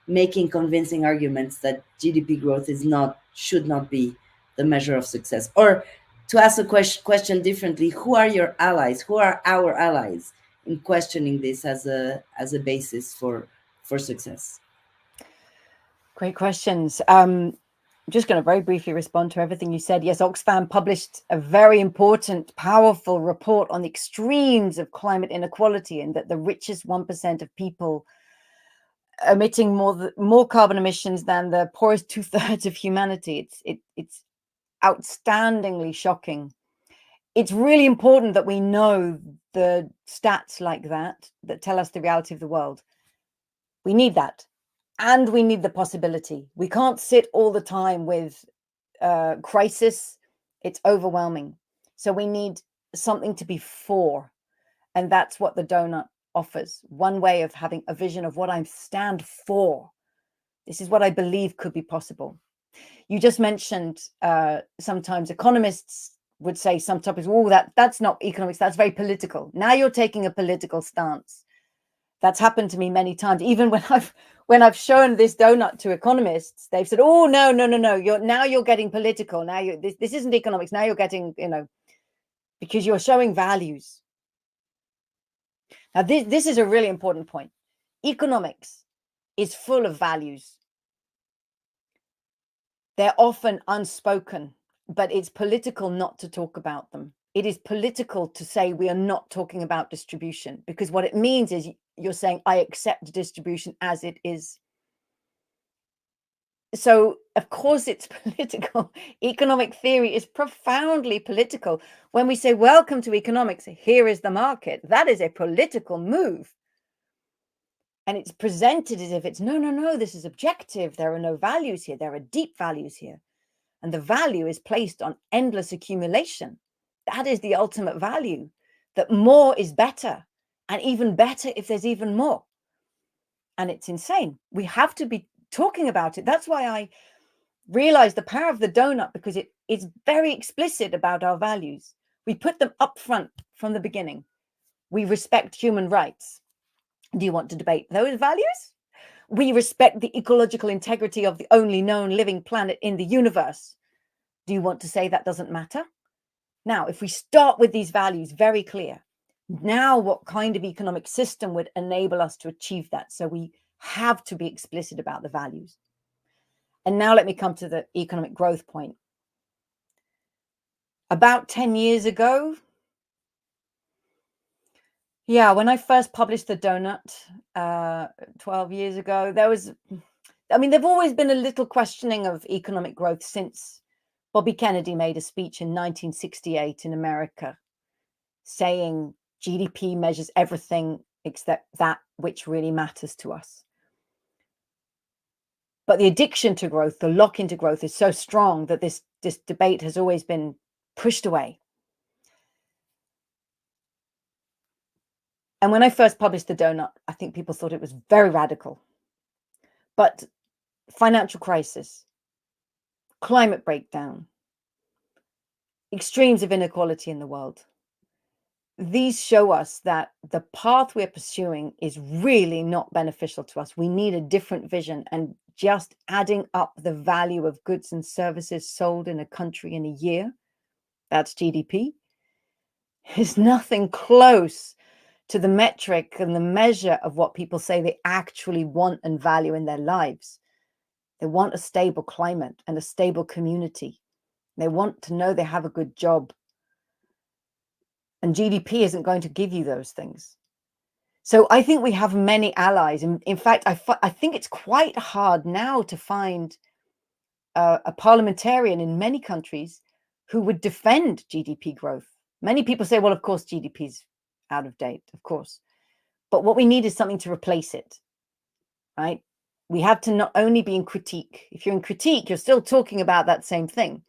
[SPEAKER 4] making convincing arguments that GDP growth should not be the measure of success? Or to ask a question differently, who are your allies? Who are our allies in questioning this as a basis for success?
[SPEAKER 3] Great questions. I'm just going to very briefly respond to everything you said. Yes, Oxfam published a very important, powerful report on the extremes of climate inequality, and that the richest 1% of people emitting more carbon emissions than the poorest 2/3 of humanity. It's outstandingly shocking. It's really important that we know the stats like that tell us the reality of the world. We need that. And we need the possibility. We can't sit all the time with crisis. It's overwhelming. So we need something to be for. And that's what the donut offers. One way of having a vision of what I stand for. This is what I believe could be possible. You just mentioned sometimes economists would say some topics, oh, that's not economics, that's very political. Now you're taking a political stance. That's happened to me many times. Even when I've shown this donut to economists, they've said, "Oh, no, you're getting political. Now this isn't economics. Now you're getting, because you're showing values." Now this is a really important point. Economics is full of values. They're often unspoken, but it's political not to talk about them. it is political to say we are not talking about distribution, because what it means is you're saying, I accept distribution as it is. So, of course, it's political. Economic theory is profoundly political. When we say, welcome to economics, here is the market, that is a political move. And it's presented as if it's, no, this is objective. There are no values here. There are deep values here. And the value is placed on endless accumulation. That is the ultimate value, that more is better, and even better if there's even more. And it's insane. We have to be talking about it. That's why I realized the power of the donut, because it's very explicit about our values. We put them up front from the beginning. We respect human rights. Do you want to debate those values? We respect the ecological integrity of the only known living planet in the universe. Do you want to say that doesn't matter? Now, if we start with these values very clear, now what kind of economic system would enable us to achieve that? So we have to be explicit about the values. And now let me come to the economic growth point. About 10 years ago, when I first published The Donut 12 years ago, there've always been a little questioning of economic growth since Bobby Kennedy made a speech in 1968 in America saying GDP measures everything except that which really matters to us. But the addiction to growth, the lock into growth, is so strong that this debate has always been pushed away. And when I first published The Donut, I think people thought it was very radical. But financial crisis, climate breakdown, extremes of inequality in the world, these show us that the path we're pursuing is really not beneficial to us. We need a different vision, and just adding up the value of goods and services sold in a country in a year, that's GDP, is nothing close to the metric and the measure of what people say they actually want and value in their lives. They want a stable climate and a stable community. They want to know they have a good job. And GDP isn't going to give you those things. So I think we have many allies. In fact, I think it's quite hard now to find a parliamentarian in many countries who would defend GDP growth. Many people say, well, of course, GDP is out of date, of course. But what we need is something to replace it, right? We have to not only be in critique. If you're in critique, you're still talking about that same thing.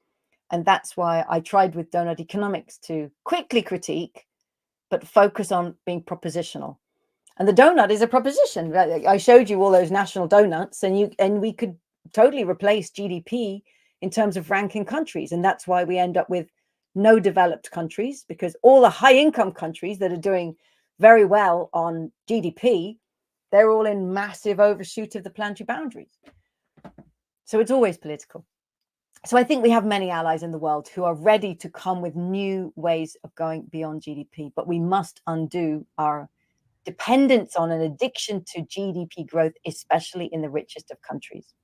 [SPEAKER 3] And that's why I tried with Donut Economics to quickly critique, but focus on being propositional. And the donut is a proposition. I showed you all those national donuts, and we could totally replace GDP in terms of ranking countries. And that's why we end up with no developed countries, because all the high income countries that are doing very well on GDP, they're all in massive overshoot of the planetary boundaries. So it's always political. So I think we have many allies in the world who are ready to come with new ways of going beyond GDP, but we must undo our dependence on an addiction to GDP growth, especially in the richest of countries.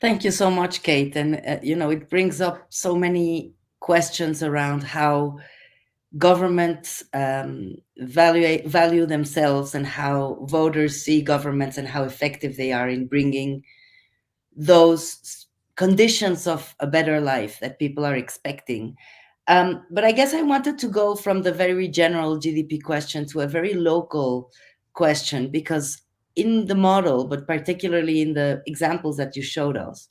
[SPEAKER 4] Thank you so much, Kate. And, it brings up so many questions around how governments value themselves, and how voters see governments, and how effective they are in bringing those conditions of a better life that people are expecting. But I guess I wanted to go from the very general GDP question to a very local question, because in the model, but particularly in the examples that you showed us,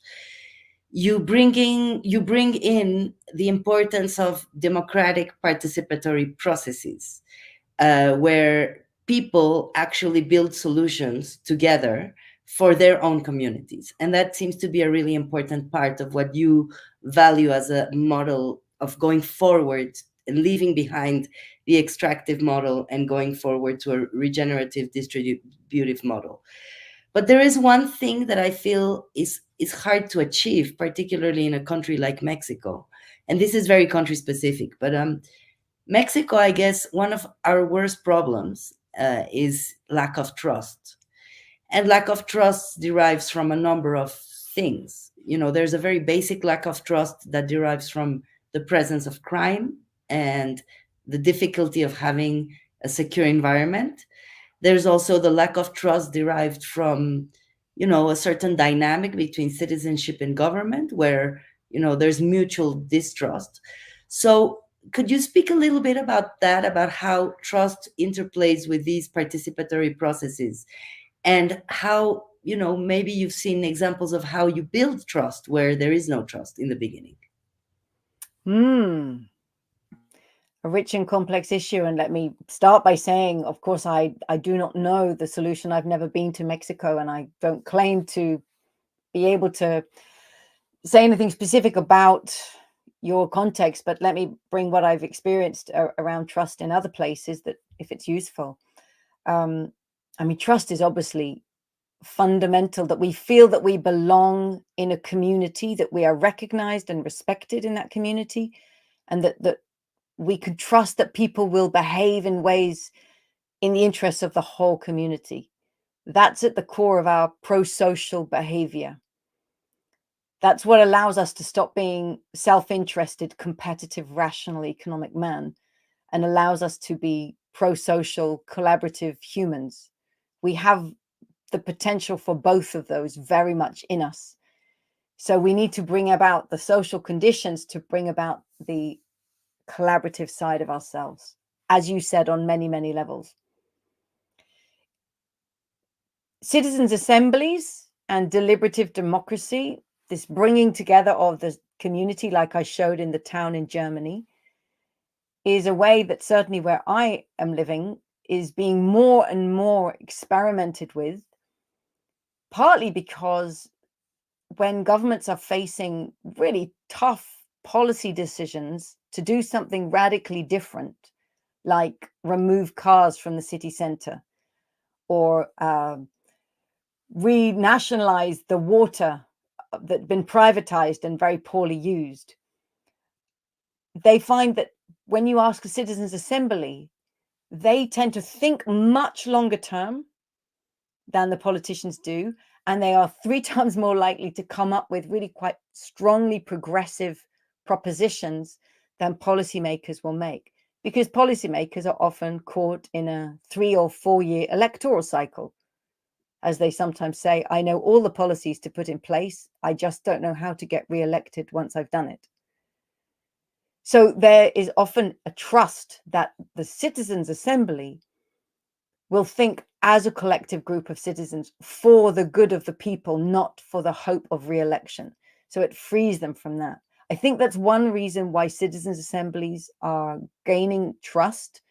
[SPEAKER 4] you bring in the importance of democratic participatory processes, where people actually build solutions together for their own communities. And that seems to be a really important part of what you value as a model of going forward and leaving behind the extractive model and going forward to a regenerative distributive model. But there is one thing that I feel is hard to achieve, particularly in a country like Mexico. And this is very country specific, but Mexico, I guess, one of our worst problems is lack of trust. And lack of trust derives from a number of things. There's a very basic lack of trust that derives from the presence of crime, and the difficulty of having a secure environment. There's also the lack of trust derived from, a certain dynamic between citizenship and government where, there's mutual distrust. So could you speak a little bit about that, about how trust interplays with these participatory processes, and how, maybe you've seen examples of how you build trust where there is no trust in the beginning?
[SPEAKER 3] A rich and complex issue. And let me start by saying, of course, I do not know the solution. I've never been to Mexico, and I don't claim to be able to say anything specific about your context, but let me bring what I've experienced around trust in other places, that if it's useful. Trust is obviously fundamental, that we feel that we belong in a community, that we are recognized and respected in that community, and that we can trust that people will behave in ways in the interests of the whole community. That's at the core of our pro-social behavior. That's what allows us to stop being self-interested, competitive, rational, economic man, and allows us to be pro-social, collaborative humans. We have the potential for both of those very much in us. So we need to bring about the social conditions to bring about the collaborative side of ourselves, as you said, on many, many levels. Citizens' assemblies and deliberative democracy, this bringing together of the community, like I showed in the town in Germany, is a way that certainly where I am living is being more and more experimented with, partly because when governments are facing really tough policy decisions to do something radically different, like remove cars from the city center, or renationalize the water that had been privatized and very poorly used, they find that when you ask a citizens' assembly, they tend to think much longer term than the politicians do, and they are 3 times more likely to come up with really quite strongly progressive propositions than policymakers will make, because policymakers are often caught in a 3 or 4 year electoral cycle. As they sometimes say, I know all the policies to put in place, I just don't know how to get re-elected once I've done it. So there is often a trust that the citizens' assembly will think as a collective group of citizens for the good of the people, not for the hope of re-election. So it frees them from that. I think that's one reason why citizens' assemblies are gaining trust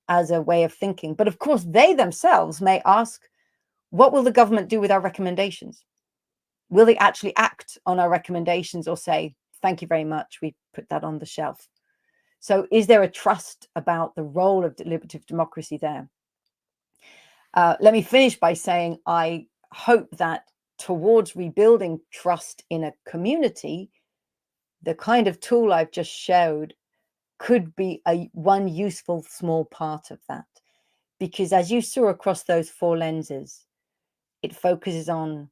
[SPEAKER 3] as a way of thinking. But of course, they themselves may ask, what will the government do with our recommendations? Will they actually act on our recommendations, or say, thank you very much, we put that on the shelf? So is there a trust about the role of deliberative democracy there? Let me finish by saying I hope that towards rebuilding trust in a community, the kind of tool I've just showed could be one useful small part of that. Because as you saw across those 4 lenses, it focuses on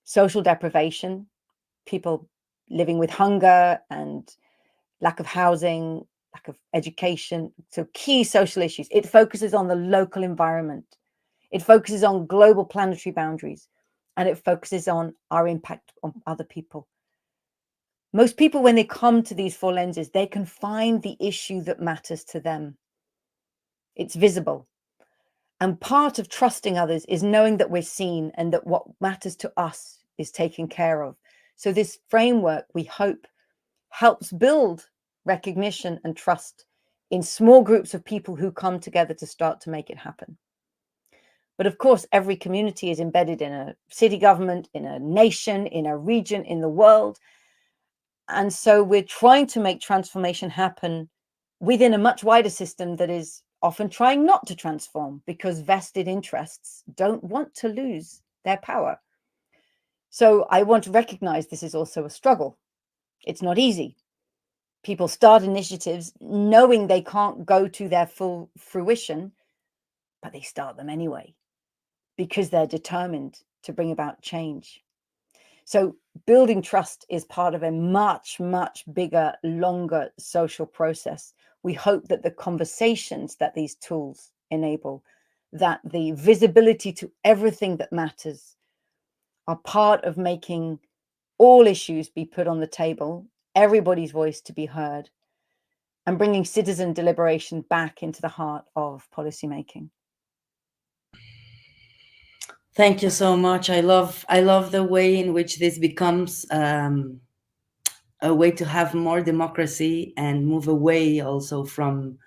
[SPEAKER 3] social deprivation, people living with hunger and lack of housing, lack of education, so key social issues. It focuses on the local environment. It focuses on global planetary boundaries, and it focuses on our impact on other people. Most people, when they come to these 4 lenses, they can find the issue that matters to them. It's visible. And part of trusting others is knowing that we're seen and that what matters to us is taken care of. So this framework, we hope, helps build recognition and trust in small groups of people who come together to start to make it happen. But of course, every community is embedded in a city government, in a nation, in a region, in the world. And so we're trying to make transformation happen within a much wider system that is often trying not to transform, because vested interests don't want to lose their power. So I want to recognize this is also a struggle. It's not easy. People start initiatives knowing they can't go to their full fruition, but they start them anyway, because they're determined to bring about change. So building trust is part of a much, much bigger, longer social process, we hope that the conversations that these tools enable, that the visibility to everything that matters, are part of making all issues be put on the table, everybody's voice to be heard, and bringing citizen deliberation back into the heart of policymaking.
[SPEAKER 4] Thank you so much. I love the way in which this becomes a way to have more democracy and move away also from,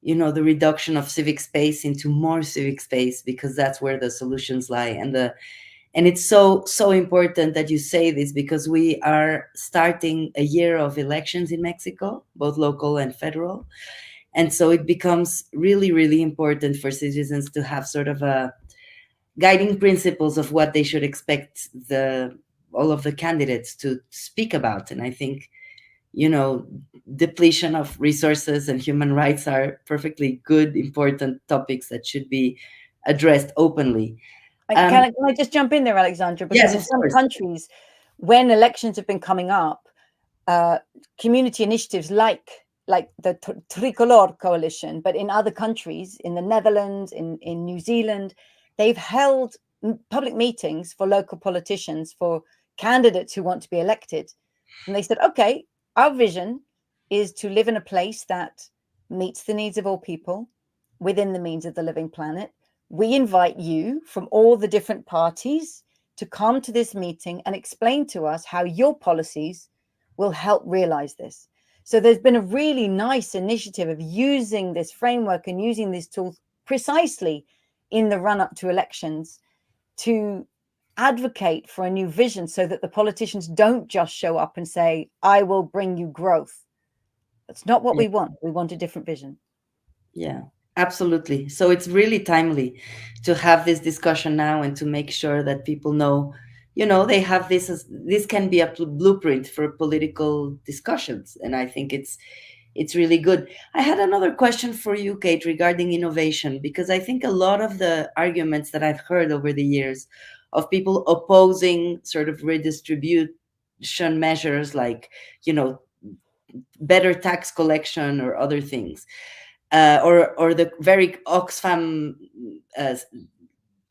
[SPEAKER 4] you know, the reduction of civic space into more civic space, because that's where the solutions lie. And it's so important that you say this, because we are starting a year of elections in Mexico, both local and federal. And so it becomes really, really important for citizens to have sort of a guiding principles of what they should expect all of the candidates to speak about. And I think, you know, depletion of resources and human rights are perfectly good, important topics that should be addressed openly.
[SPEAKER 3] Can I just jump in there, Alexandra? Because in some countries, when elections have been coming up, community initiatives like the Tricolor Coalition, but in other countries, in the Netherlands, in New Zealand, they've held public meetings for local politicians, for candidates who want to be elected. And they said, okay, our vision is to live in a place that meets the needs of all people within the means of the living planet. We invite you from all the different parties to come to this meeting and explain to us how your policies will help realize this. So there's been a really nice initiative of using this framework and using these tools precisely in the run-up to elections to advocate for a new vision, so that the politicians don't just show up and say, I will bring you growth. That's not what we want. We want a different vision.
[SPEAKER 4] Yeah, absolutely. So it's really timely to have this discussion now and to make sure that people know, you know, they have this can be a blueprint for political discussions. And I think it's really good. I had another question for you, Kate, regarding innovation, because I think a lot of the arguments that I've heard over the years of people opposing sort of redistribution measures, like, you know, better tax collection or other things, or the very Oxfam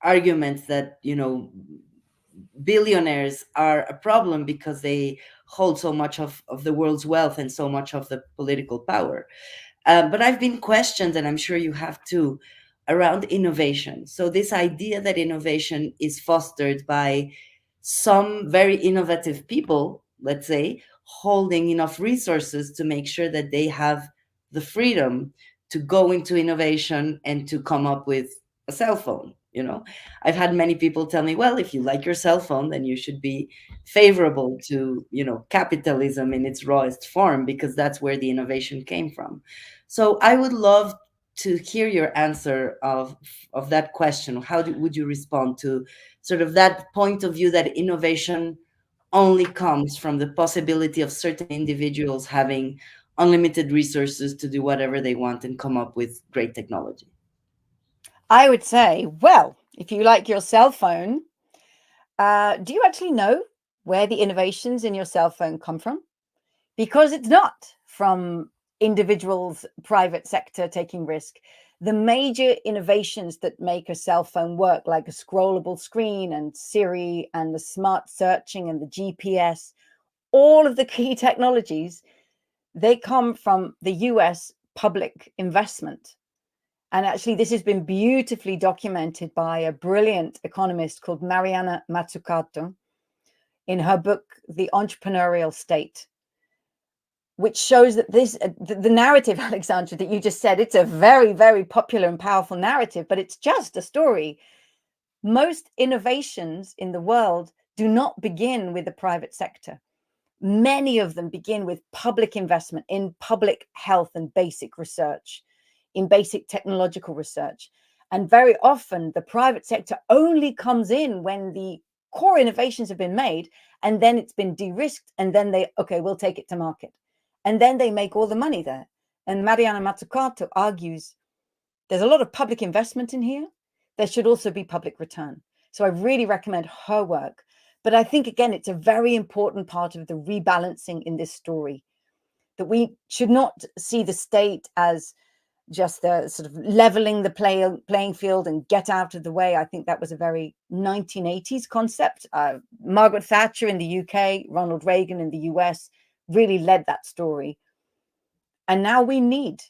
[SPEAKER 4] arguments that, you know, billionaires are a problem because they hold so much of the world's wealth and so much of the political power. But I've been questioned, and I'm sure you have too, around innovation. So this idea that innovation is fostered by some very innovative people, let's say, holding enough resources to make sure that they have the freedom to go into innovation and to come up with a cell phone. You know, I've had many people tell me, well, if you like your cell phone, then you should be favorable to, you know, capitalism in its rawest form, because that's where the innovation came from. So I would love to hear your answer of that question. How would you respond to sort of that point of view that innovation only comes from the possibility of certain individuals having unlimited resources to do whatever they want and come up with great technology?
[SPEAKER 3] I would say, well, if you like your cell phone, do you actually know where the innovations in your cell phone come from? Because it's not from individuals, private sector taking risk. The major innovations that make a cell phone work, like a scrollable screen and Siri and the smart searching and the GPS, all of the key technologies, they come from the US public investment. And actually, this has been beautifully documented by a brilliant economist called Mariana Mazzucato in her book, The Entrepreneurial State, which shows that the narrative, Alexandra, that you just said, it's a very, very popular and powerful narrative, but it's just a story. Most innovations in the world do not begin with the private sector. Many of them begin with public investment in public health and basic research, in basic technological research. And very often the private sector only comes in when the core innovations have been made, and then it's been de-risked, and then we'll take it to market. And then they make all the money there. And Mariana Mazzucato argues there's a lot of public investment in here. There should also be public return. So I really recommend her work. But I think, again, it's a very important part of the rebalancing in this story. that we should not see the state as just the sort of leveling the playing field and get out of the way. I think that was a very 1980s concept. Margaret Thatcher in the UK, Ronald Reagan in the US really led that story. And now we need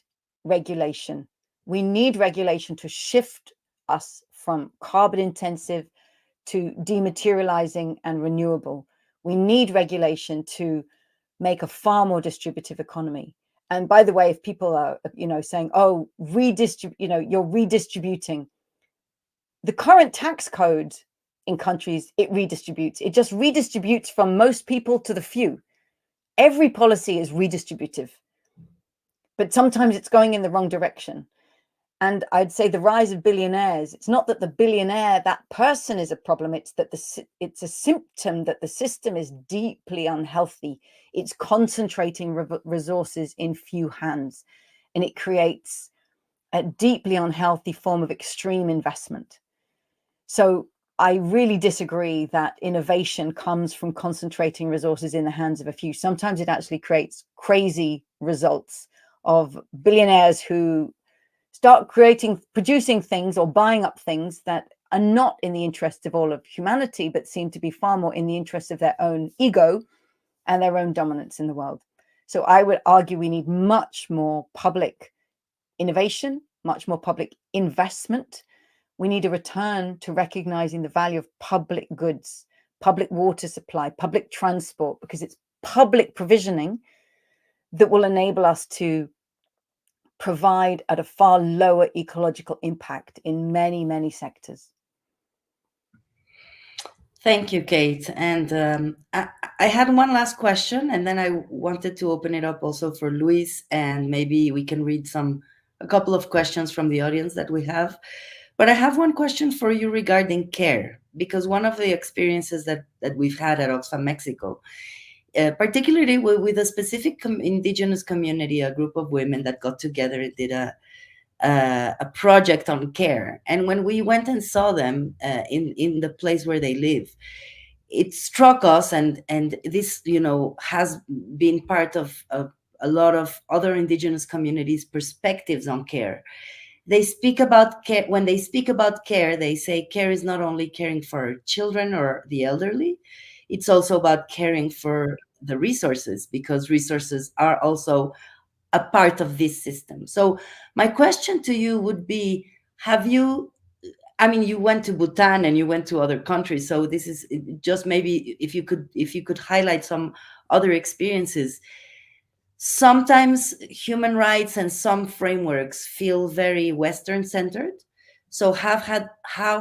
[SPEAKER 3] regulation. We need regulation to shift us from carbon intensive to dematerializing and renewable. We need regulation to make a far more distributive economy. And by the way, if people are, saying, oh, you're redistributing, the current tax code in countries, it redistributes. It just redistributes from most people to the few. Every policy is redistributive, but sometimes it's going in the wrong direction. And I'd say the rise of billionaires, it's not that the billionaire, that person is a problem. It's that it's a symptom that the system is deeply unhealthy. It's concentrating resources in few hands, and it creates a deeply unhealthy form of extreme investment. So I really disagree that innovation comes from concentrating resources in the hands of a few. Sometimes it actually creates crazy results of billionaires who start producing things or buying up things that are not in the interest of all of humanity, but seem to be far more in the interest of their own ego and their own dominance in the world. So I would argue we need much more public innovation, much more public investment. We need a return to recognizing the value of public goods, public water supply, public transport, because it's public provisioning that will enable us to provide at a far lower ecological impact in many, many sectors.
[SPEAKER 4] Thank you, Kate. And I had one last question, and then I wanted to open it up also for Luis, and maybe we can read a couple of questions from the audience that we have. But I have one question for you regarding care, because one of the experiences that we've had at Oxfam Mexico, particularly with a specific indigenous community, a group of women that got together and did a project on care. And when we went and saw them in the place where they live, it struck us, and this, has been part of a lot of other indigenous communities' perspectives on care. They speak about care. When they speak about care, they say care is not only caring for children or the elderly, it's also about caring for the resources, because resources are also a part of this system. So my question to you would be, you went to Bhutan and you went to other countries, so this is just maybe if you could highlight some other experiences. Sometimes human rights and some frameworks feel very Western centered. So how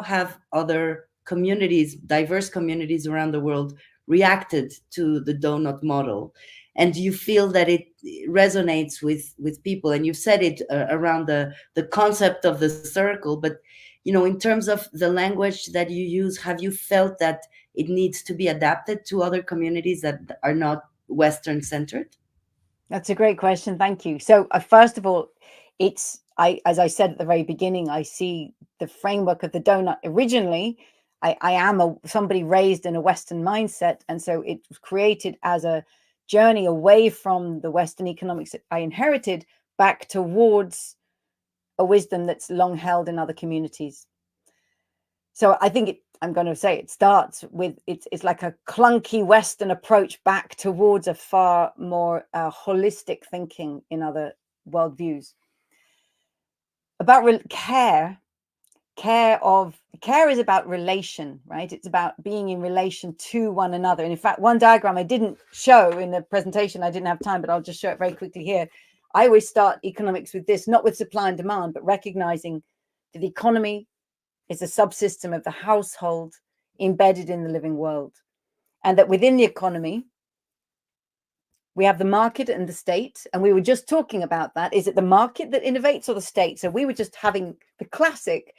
[SPEAKER 4] have other communities, diverse communities around the world, reacted to the donut model? And do you feel that it resonates with people? And you've said it around the concept of the circle, but in terms of the language that you use, have you felt that it needs to be adapted to other communities that are not Western centered?
[SPEAKER 3] That's a great question. Thank you. So first of all, as I said at the very beginning, I see the framework of the donut. Originally, I am somebody raised in a Western mindset. And so it was created as a journey away from the Western economics that I inherited back towards a wisdom that's long held in other communities. So I think I'm going to say it starts with, it's like a clunky Western approach back towards a far more holistic thinking in other worldviews. About care is about relation, right? It's about being in relation to one another. And in fact, one diagram I didn't show in the presentation, I didn't have time, but I'll just show it very quickly here. I always start economics with this, not with supply and demand, but recognizing that the economy is a subsystem of the household embedded in the living world. And that within the economy, we have the market and the state. And we were just talking about that. Is it the market that innovates or the state? So we were just having the classic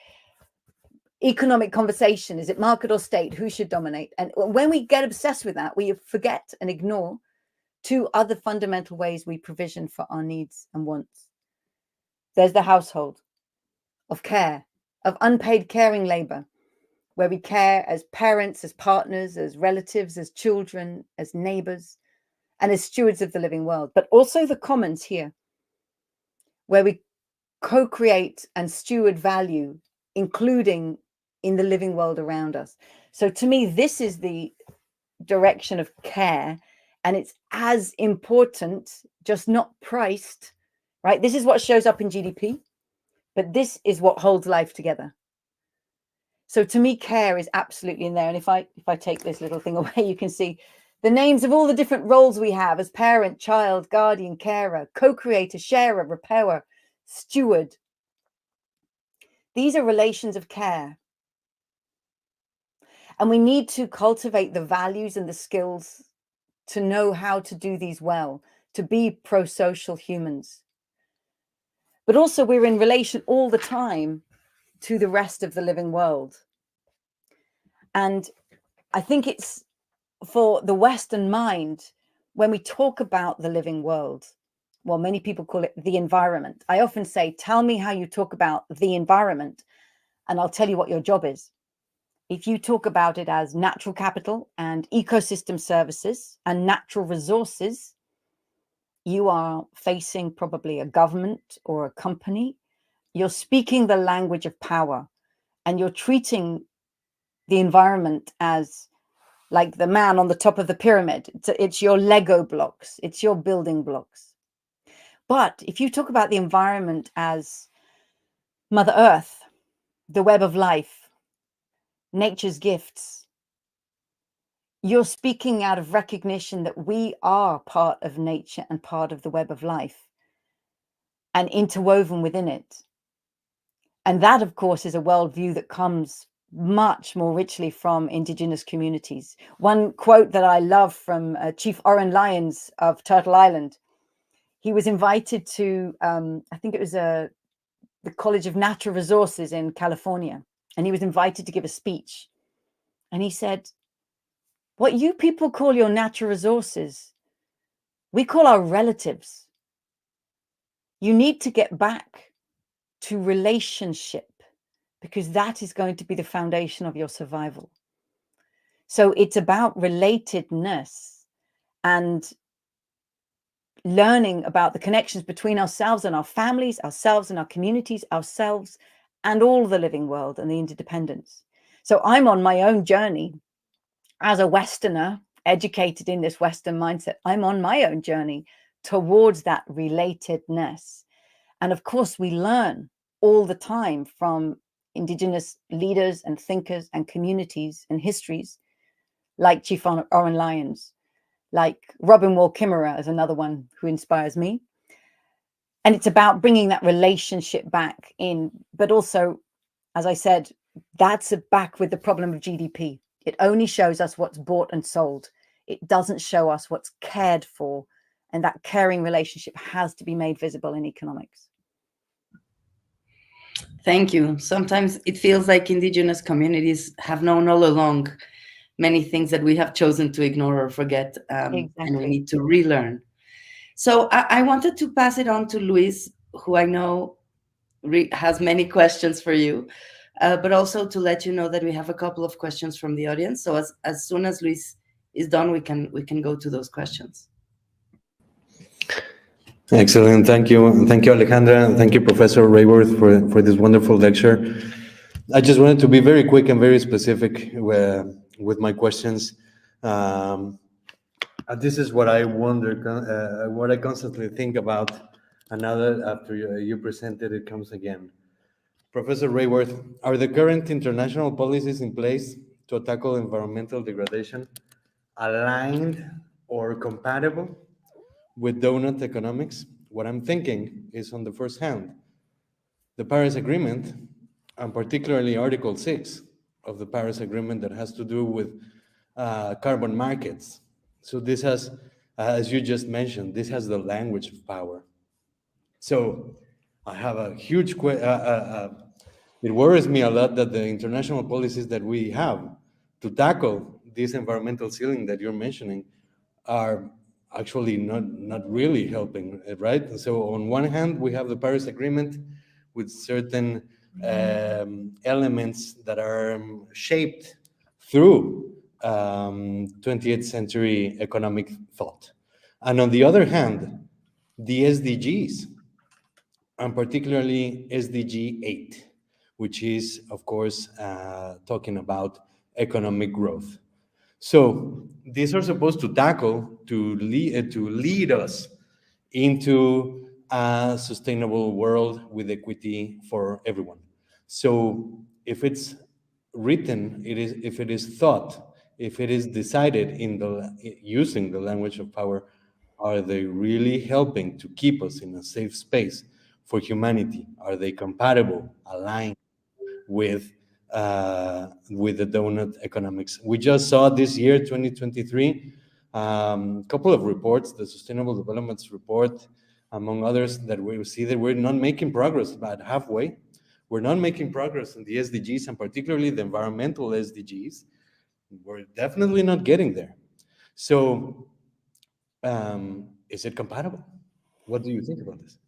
[SPEAKER 3] economic conversation. Is it market or state? Who should dominate? And when we get obsessed with that, we forget and ignore two other fundamental ways we provision for our needs and wants. There's the household of care, of unpaid caring labor, where we care as parents, as partners, as relatives, as children, as neighbors. and as stewards of the living world, but also the commons here, where we co-create and steward value, including in the living world around us. So to me, this is the direction of care, and it's as important, just not priced, right? This is what shows up in GDP, but this is what holds life together. So to me, care is absolutely in there. And if I take this little thing away, you can see the names of all the different roles we have as parent, child, guardian, carer, co-creator, sharer, repairer, steward. These are relations of care. And we need to cultivate the values and the skills to know how to do these well, to be pro-social humans. But also we're in relation all the time to the rest of the living world. And I think it's for the Western mind, when we talk about the living world, well, many people call it the environment. I often say, tell me how you talk about the environment, and I'll tell you what your job is. If you talk about it as natural capital and ecosystem services and natural resources, you are facing probably a government or a company. You're speaking the language of power, and you're treating the environment as like the man on the top of the pyramid. It's your Lego blocks. It's your building blocks. But if you talk about the environment as Mother Earth, the web of life, nature's gifts, you're speaking out of recognition that we are part of nature and part of the web of life and interwoven within it. And that, of course, is a worldview that comes much more richly from indigenous communities. One quote that I love from Chief Oren Lyons of Turtle Island, he was invited to, I think it was the College of Natural Resources in California, and he was invited to give a speech. And he said, what you people call your natural resources, we call our relatives. You need to get back to relationship, because that is going to be the foundation of your survival. So it's about relatedness and learning about the connections between ourselves and our families, ourselves and our communities, ourselves and all the living world and the interdependence. So I'm on my own journey as a Westerner, educated in this Western mindset. I'm on my own journey towards that relatedness. And of course, we learn all the time from indigenous leaders and thinkers and communities and histories like Chief Oren Lyons, like Robin Wall Kimmerer is another one who inspires me. And it's about bringing that relationship back in, but also, as I said, that's back with the problem of GDP. It only shows us what's bought and sold. It doesn't show us what's cared for. And that caring relationship has to be made visible in economics.
[SPEAKER 4] Thank you. Sometimes it feels like indigenous communities have known all along many things that we have chosen to ignore or forget,
[SPEAKER 3] Exactly.
[SPEAKER 4] and we need to relearn. So I wanted to pass it on to Luis, who I know has many questions for you, but also to let you know that we have a couple of questions from the audience. So as soon as Luis is done, we can go to those questions.
[SPEAKER 2] Excellent. Thank you, Alejandra. Thank you, Professor Raworth, for this wonderful lecture. I just wanted to be very quick and very specific with my questions. This is what I wonder, what I constantly think about, and now that after you presented, it comes again. Professor Raworth, are the current international policies in place to tackle environmental degradation aligned or compatible with donut economics? What I'm thinking is, on the first hand, the Paris Agreement, and particularly Article 6 of the Paris Agreement that has to do with carbon markets. So this has, as you just mentioned, this has the language of power. So I have a huge it worries me a lot that the international policies that we have to tackle this environmental ceiling that you're mentioning are actually not really helping, right? So on one hand, we have the Paris Agreement with certain elements that are shaped through 20th century economic thought. And on the other hand, the SDGs, and particularly SDG 8, which is, of course, talking about economic growth. So these are supposed to tackle, to lead us into a sustainable world with equity for everyone. So if it's written, if it is thought, if it is decided using the language of power, are they really helping to keep us in a safe space for humanity? Are they compatible, aligned with the donut economics? We just saw this year, 2023, a couple of reports, the Sustainable Development Report, among others, that we see that we're not making progress. About halfway, we're not making progress in the SDGs, and particularly the environmental SDGs. We're definitely not getting there. So, is it compatible? What do you think about this?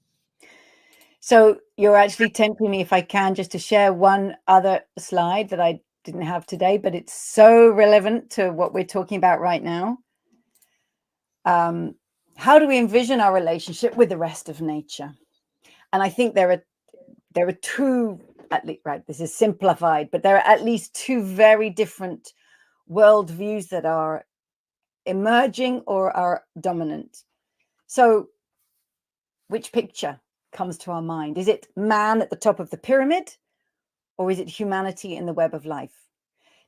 [SPEAKER 3] So you're actually tempting me, if I can, just to share one other slide that I didn't have today, but it's so relevant to what we're talking about right now. How do we envision our relationship with the rest of nature? And I think there are two, at least, right, this is simplified, but there are at least two very different worldviews that are emerging or are dominant. So which picture comes to our mind? Is it man at the top of the pyramid, or is it humanity in the web of life?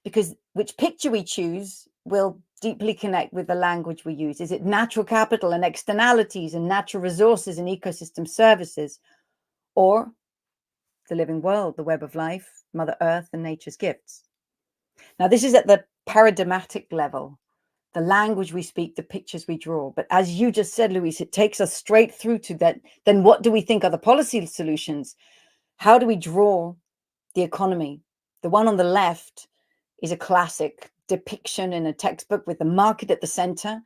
[SPEAKER 3] Because which picture we choose will deeply connect with the language we use. Is it natural capital and externalities and natural resources and ecosystem services, or the living world, the web of life, Mother Earth and nature's gifts? Now, this is at the paradigmatic level, the language we speak, the pictures we draw. But as you just said, Luis, it takes us straight through to that. Then what do we think are the policy solutions? How do we draw the economy? The one on the left is a classic depiction in a textbook with the market at the center,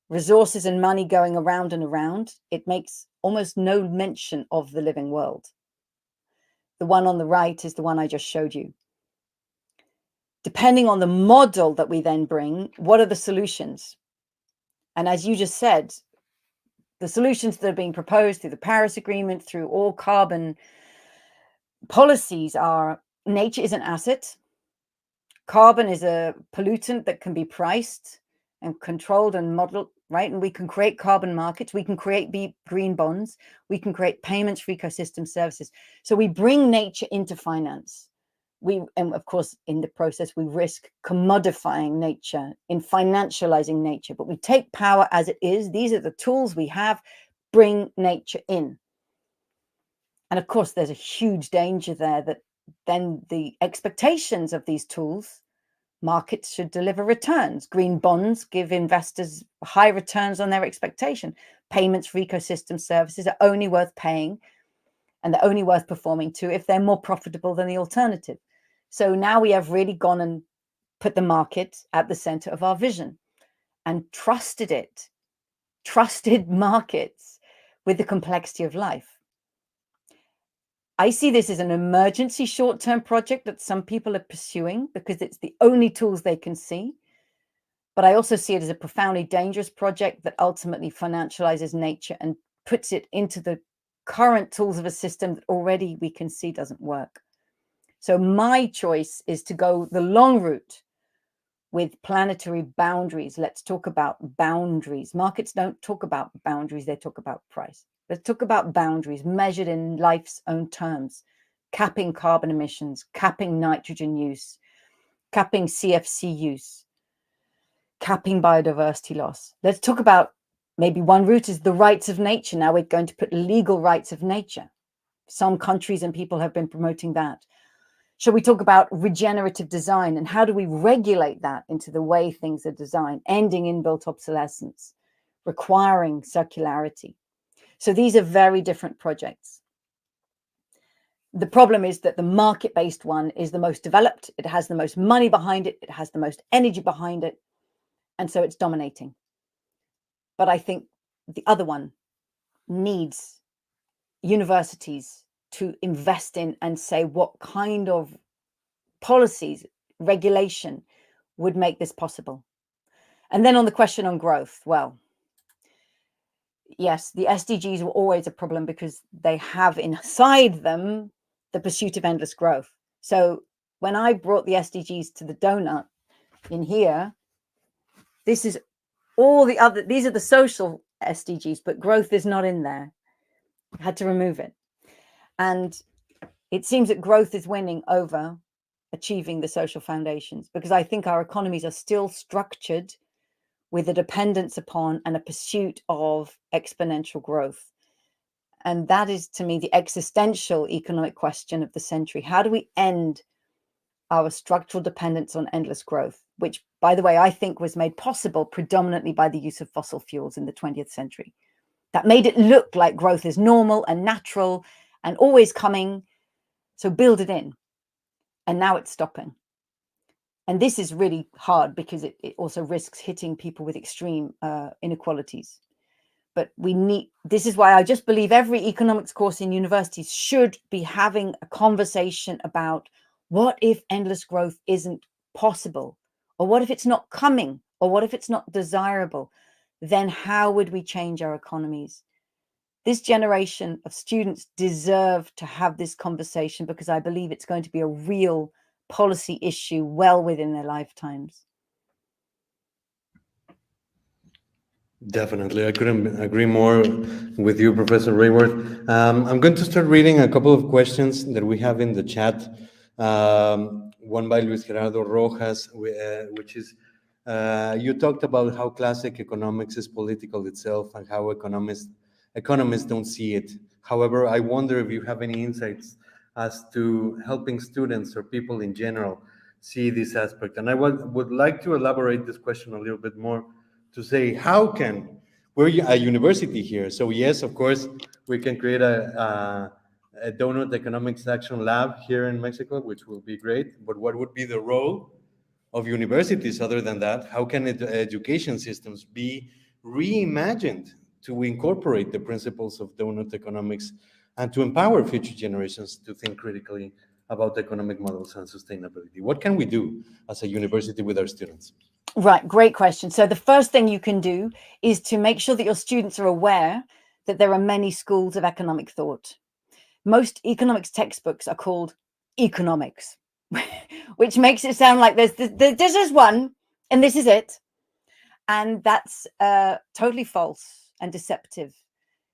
[SPEAKER 3] resources and money going around and around. It makes almost no mention of the living world. The one on the right is the one I just showed you. Depending on the model that we then bring, what are the solutions? And as you just said, the solutions that are being proposed through the Paris Agreement, through all carbon policies, are nature is an asset. Carbon is a pollutant that can be priced and controlled and modeled, right? And we can create carbon markets. We can create green bonds. We can create payments for ecosystem services. So we bring nature into finance. And of course, in the process, we risk commodifying nature, in financializing nature, but we take power as it is. These are the tools we have, bring nature in. And of course, there's a huge danger there that then the expectations of these tools, markets should deliver returns. Green bonds give investors high returns on their expectation. Payments for ecosystem services are only worth paying, and they're only worth performing to if they're more profitable than the alternative. So now we have really gone and put the market at the center of our vision and trusted markets with the complexity of life. I see this as an emergency short-term project that some people are pursuing because it's the only tools they can see. But I also see it as a profoundly dangerous project that ultimately financializes nature and puts it into the current tools of a system that already we can see doesn't work. So my choice is to go the long route with planetary boundaries. Let's talk about boundaries. Markets don't talk about boundaries, they talk about price. Let's talk about boundaries measured in life's own terms, capping carbon emissions, capping nitrogen use, capping CFC use, capping biodiversity loss. Let's talk about, maybe one route is the rights of nature. Now we're going to put legal rights of nature. Some countries and people have been promoting that. Shall we talk about regenerative design and how do we regulate that into the way things are designed, ending inbuilt obsolescence, requiring circularity? So these are very different projects. The problem is that the market-based one is the most developed. It has the most money behind it. It has the most energy behind it. And so it's dominating. But I think the other one needs universities to invest in and say what kind of policies, regulation would make this possible. And then on the question on growth, well, yes, the SDGs were always a problem because they have inside them the pursuit of endless growth. So when I brought the SDGs to the donut in here, this is all the other, these are the social SDGs, but growth is not in there. I had to remove it. And it seems that growth is winning over achieving the social foundations, because I think our economies are still structured with a dependence upon and a pursuit of exponential growth. And that is, to me, the existential economic question of the century. How do we end our structural dependence on endless growth, which, by the way, I think was made possible predominantly by the use of fossil fuels in the 20th century. That made it look like growth is normal and natural and always coming. So build it in. And now it's stopping. And this is really hard because it also risks hitting people with extreme inequalities. But this is why I just believe every economics course in universities should be having a conversation about what if endless growth isn't possible, or what if it's not coming, or what if it's not desirable? Then how would we change our economies? This generation of students deserve to have this conversation, because I believe it's going to be a real policy issue well within their lifetimes.
[SPEAKER 2] Definitely. I couldn't agree more with you, Professor Raworth. I'm going to start reading a couple of questions that we have in the chat. One by Luis Gerardo Rojas, which is, you talked about how classic economics is political itself and how economists don't see it. However, I wonder if you have any insights as to helping students or people in general see this aspect. And I would like to elaborate this question a little bit more, to say, we're a university here, so yes, of course, we can create a donut economics action lab here in Mexico, which will be great, but what would be the role of universities other than that? How can education systems be reimagined to incorporate the principles of donut economics and to empower future generations to think critically about economic models and sustainability? What can we do as a university with our students?
[SPEAKER 3] Right, great question. So the first thing you can do is to make sure that your students are aware that there are many schools of economic thought. Most economics textbooks are called economics, which makes it sound like there's just one and this is it. And that's totally false and deceptive.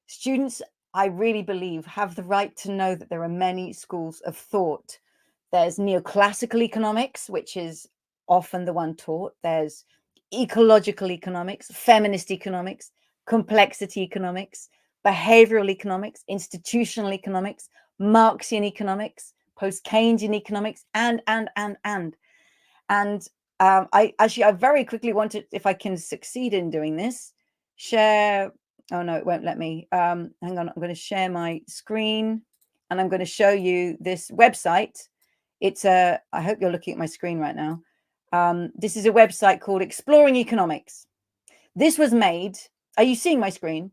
[SPEAKER 3] Students, I really believe, have the right to know that there are many schools of thought. There's neoclassical economics, which is often the one taught. There's ecological economics, feminist economics, complexity economics, behavioral economics, institutional economics, Marxian economics, post-Keynesian economics, and. I very quickly wanted, if I can succeed in doing this, share. Oh no, it won't let me. Hang on, I'm going to share my screen and I'm going to show you this website. It's I hope you're looking at my screen right now. This is a website called Exploring Economics. This was made. Are you seeing my screen?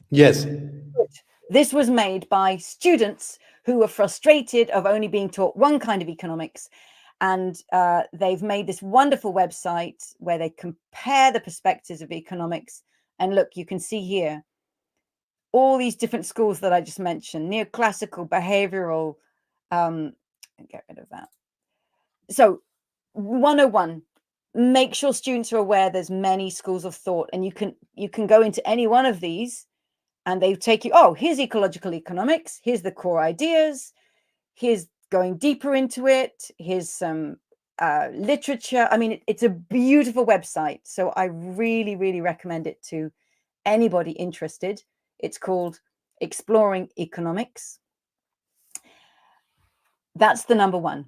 [SPEAKER 2] Yes.
[SPEAKER 3] This was made by students who were frustrated of only being taught one kind of economics. And they've made this wonderful website where they compare the perspectives of economics. And look, you can see here all these different schools that I just mentioned: neoclassical, behavioral. Get rid of that. So 101, make sure students are aware there's many schools of thought, and you can go into any one of these and they take you, oh, here's ecological economics, here's the core ideas, here's going deeper into it, here's some literature. I mean, it's a beautiful website. So I really, really recommend it to anybody interested. It's called Exploring Economics. That's the number one.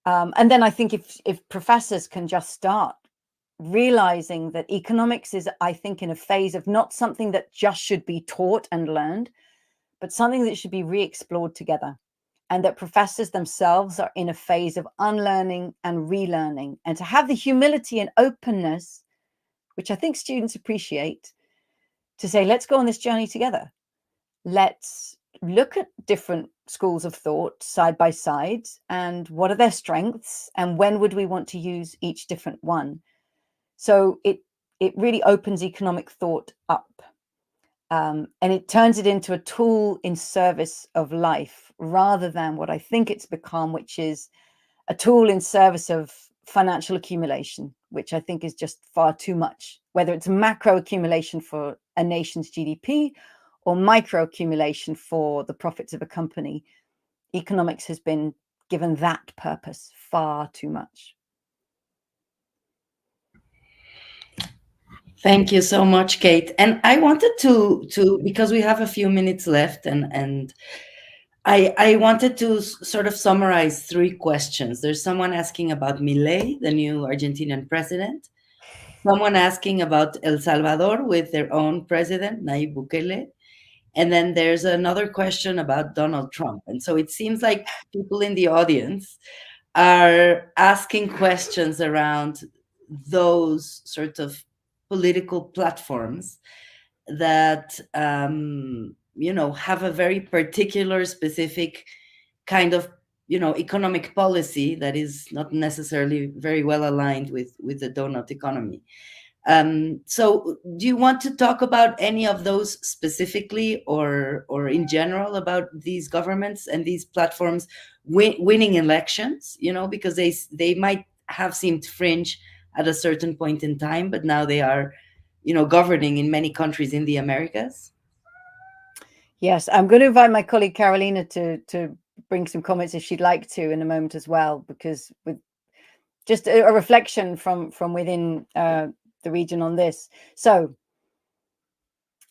[SPEAKER 3] And then I think if professors can just start realizing that economics is, I think, in a phase of not something that just should be taught and learned, but something that should be re-explored together. And that professors themselves are in a phase of unlearning and relearning, and to have the humility and openness, which I think students appreciate, to say, let's go on this journey together. Let's look at different schools of thought side by side, and what are their strengths, and when would we want to use each different one? So it really opens economic thought up. And it turns it into a tool in service of life rather than what I think it's become, which is a tool in service of financial accumulation, which I think is just far too much, whether it's macro accumulation for a nation's GDP or micro accumulation for the profits of a company. Economics has been given that purpose far too much.
[SPEAKER 4] Thank you so much, Kate. And I wanted to because we have a few minutes left, and I wanted to sort of summarize 3 questions. There's someone asking about Milei, the new Argentinian president. Someone asking about El Salvador with their own president, Nayib Bukele. And then there's another question about Donald Trump. And so it seems like people in the audience are asking questions around those sort of political platforms that have a very particular, specific kind of economic policy that is not necessarily very well aligned with the donut economy. So do you want to talk about any of those specifically, or in general about these governments and these platforms winning elections, because they might have seemed fringe at a certain point in time, but now they are, governing in many countries in the Americas?
[SPEAKER 3] Yes, I'm going to invite my colleague Carolina to bring some comments if she'd like to in a moment as well, because with just a reflection from within the region on this. So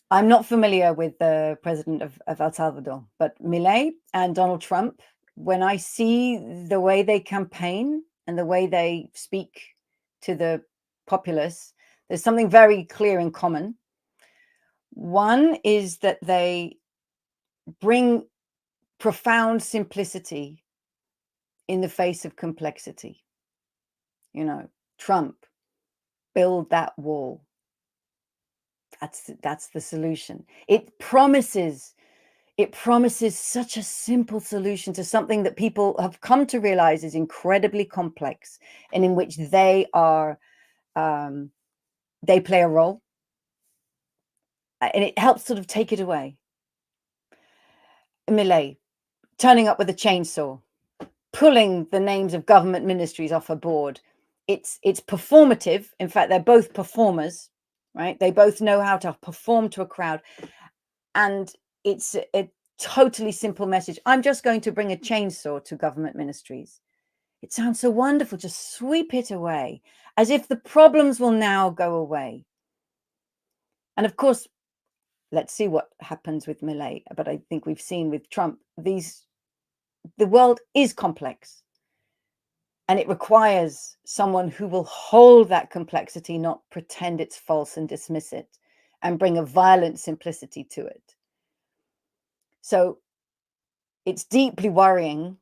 [SPEAKER 3] I'm not familiar with the president of El Salvador, but Milei and Donald Trump, when I see the way they campaign and the way they speak to the populace, there's something very clear in common. One is that they bring profound simplicity in the face of complexity. Trump, build that wall. That's the solution. It promises such a simple solution to something that people have come to realize is incredibly complex, and in which they play a role, and it helps sort of take it away. Milei turning up with a chainsaw, pulling the names of government ministries off a board. It's performative. In fact, they're both performers, right? They both know how to perform to a crowd. And it's a totally simple message. I'm just going to bring a chainsaw to government ministries. It sounds so wonderful. Just sweep it away, as if the problems will now go away. And of course, let's see what happens with Milei. But I think we've seen with Trump, the world is complex. And it requires someone who will hold that complexity, not pretend it's false and dismiss it, and bring a violent simplicity to it. So it's deeply worrying.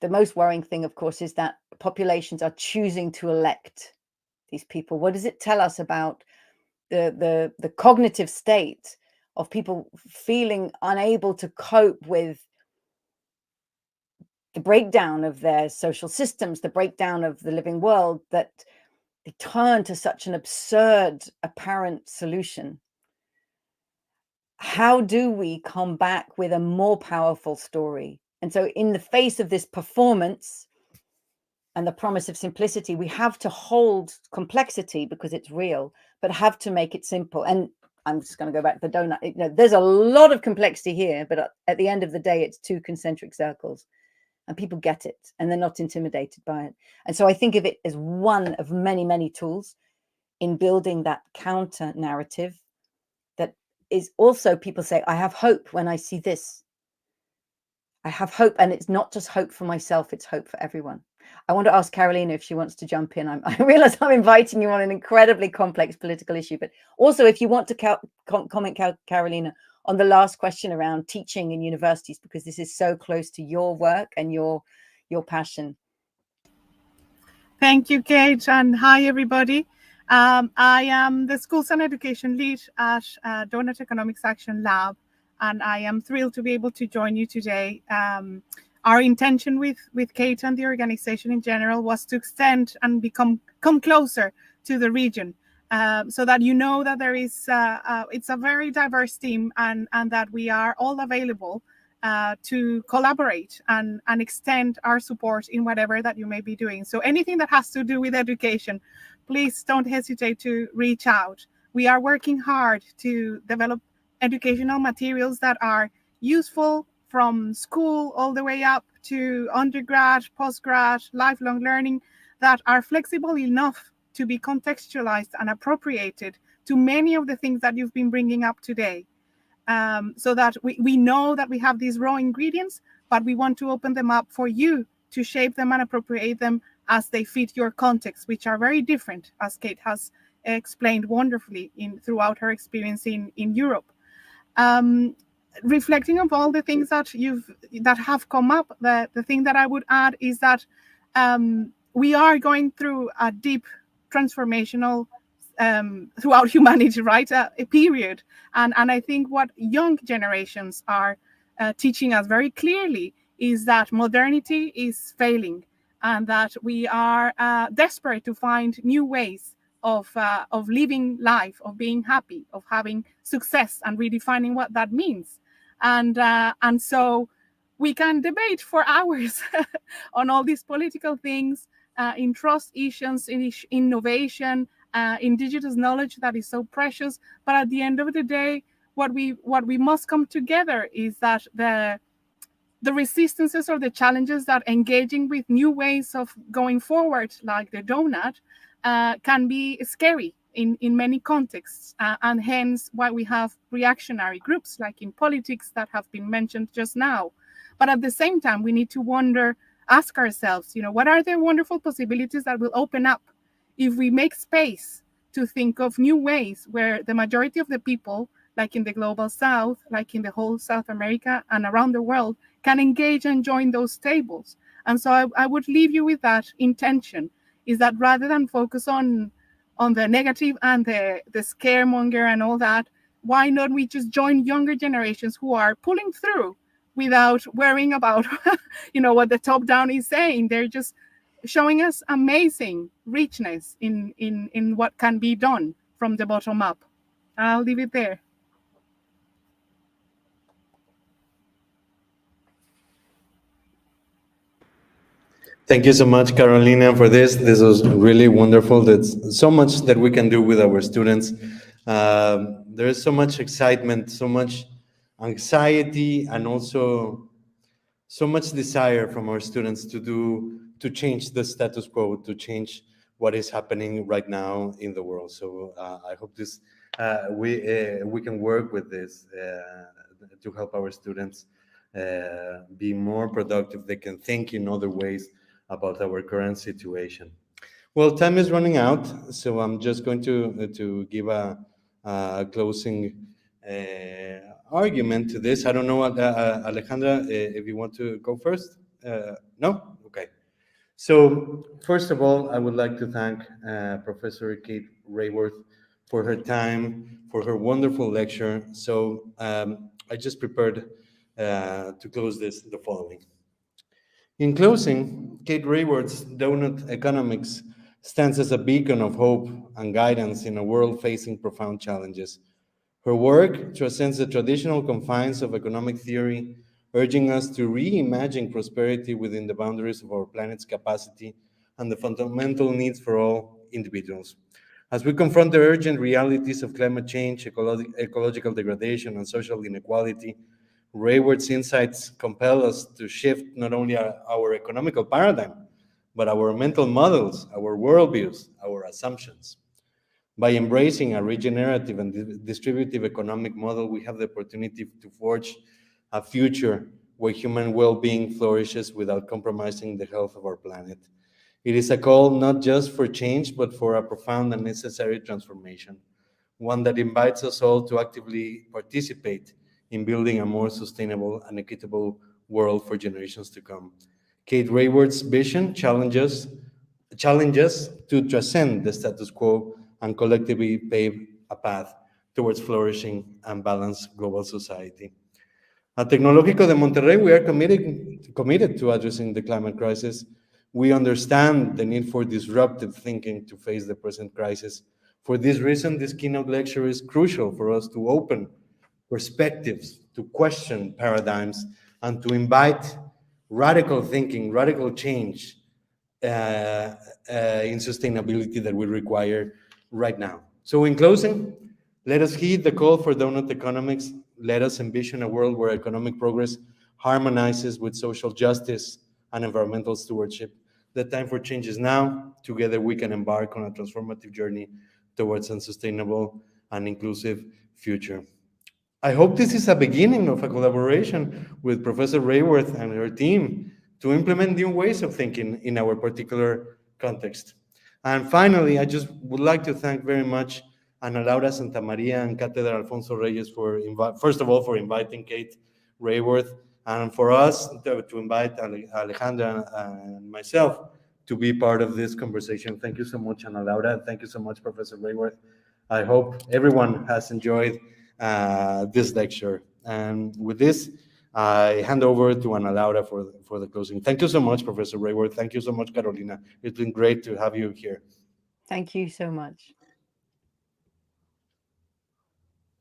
[SPEAKER 3] The most worrying thing, of course, is that populations are choosing to elect these people. What does it tell us about the cognitive state of people feeling unable to cope with the breakdown of their social systems, the breakdown of the living world, that they turn to such an absurd, apparent solution? How do we come back with a more powerful story? And so in the face of this performance and the promise of simplicity, we have to hold complexity because it's real, but have to make it simple. And I'm just going to go back to the donut. There's a lot of complexity here, but at the end of the day, it's 2 concentric circles. And people get it, and they're not intimidated by it. And so I think of it as one of many, many tools in building that counter narrative that is also, people say, I have hope when I see this. I have hope, and it's not just hope for myself, it's hope for everyone. I want to ask Carolina if she wants to jump in. I realize I'm inviting you on an incredibly complex political issue, but also if you want to comment, Carolina, on the last question around teaching in universities, because this is so close to your work and your passion.
[SPEAKER 5] Thank you, Kate, and hi, everybody. I am the Schools and Education Lead at Donut Economics Action Lab, and I am thrilled to be able to join you today. Our intention with Kate and the organization in general was to extend and come closer to the region so that you know that there is it's a very diverse team, and that we are all available to collaborate and extend our support in whatever that you may be doing. So anything that has to do with education, please don't hesitate to reach out. We are working hard to develop educational materials that are useful from school all the way up to undergrad, postgrad, lifelong learning, that are flexible enough to be contextualized and appropriated to many of the things that you've been bringing up today. So that we know that we have these raw ingredients, but we want to open them up for you to shape them and appropriate them as they fit your context, which are very different, as Kate has explained wonderfully throughout her experience in Europe. Reflecting on all the things that have come up, the thing that I would add is that we are going through a deep transformational throughout humanity, right? A period. And I think what young generations are teaching us very clearly is that modernity is failing, and that we are desperate to find new ways of living life, of being happy, of having success, and redefining what that means. And so we can debate for hours on all these political things, in trust issues, in innovation, indigenous knowledge that is so precious. But at the end of the day, what we must come together is that the resistances or the challenges that engaging with new ways of going forward, like the donut, can be scary in many contexts, and hence why we have reactionary groups like in politics that have been mentioned just now. But at the same time, we need to ask ourselves, what are the wonderful possibilities that will open up if we make space to think of new ways where the majority of the people, like in the global South, like in the whole South America and around the world, can engage and join those tables. And so I would leave you with that intention, is that rather than focus on the negative and the scaremonger and all that, why not we just join younger generations who are pulling through without worrying about what the top down is saying. They're just showing us amazing richness in what can be done from the bottom up. I'll leave it there.
[SPEAKER 2] Thank you so much, Carolina, for this. This was really wonderful. There's so much that we can do with our students. There is so much excitement, so much anxiety, and also so much desire from our students to change the status quo, to change what is happening right now in the world. So I hope we can work with this to help our students be more productive. They can think in other ways about our current situation. Well, time is running out, so I'm just going to give a closing argument to this. I don't know, Alejandra, if you want to go first? No? Okay. So first of all, I would like to thank Professor Kate Raworth for her time, for her wonderful lecture. So I just prepared to close this the following. In closing, Kate Raworth's Donut Economics stands as a beacon of hope and guidance in a world facing profound challenges. Her work transcends the traditional confines of economic theory, urging us to reimagine prosperity within the boundaries of our planet's capacity and the fundamental needs for all individuals. As we confront the urgent realities of climate change, ecological degradation, and social inequality, Raworth's insights compel us to shift not only our economical paradigm, but our mental models, our worldviews, our assumptions. By embracing a regenerative and distributive economic model, we have the opportunity to forge a future where human well-being flourishes without compromising the health of our planet. It is a call not just for change, but for a profound and necessary transformation, one that invites us all to actively participate in building a more sustainable and equitable world for generations to come. Kate Raworth's vision challenges to transcend the status quo and collectively pave a path towards flourishing and balanced global society. At Tecnológico de Monterrey, we are committed to addressing the climate crisis. We understand the need for disruptive thinking to face the present crisis, For this reason, this keynote lecture is crucial for us to open perspectives, to question paradigms, and to invite radical thinking, radical change in sustainability that we require right now. So in closing, let us heed the call for donut economics. Let us envision a world where economic progress harmonizes with social justice and environmental stewardship. The time for change is now. Together we can embark on a transformative journey towards a sustainable and inclusive future. I hope this is a beginning of a collaboration with Professor Raworth and her team to implement new ways of thinking in our particular context. And finally, I just would like to thank very much Ana Laura Santamaria and Cátedra Alfonso Reyes for, first of all, for inviting Kate Raworth, and for us to invite Alejandra and myself to be part of this conversation. Thank you so much, Ana Laura. Thank you so much, Professor Raworth. I hope everyone has enjoyed this lecture. And with this, I hand over to Ana Laura for the closing. Thank you so much, Professor Raworth. Thank you so much, Carolina. It's been great to have you here.
[SPEAKER 3] Thank you so much.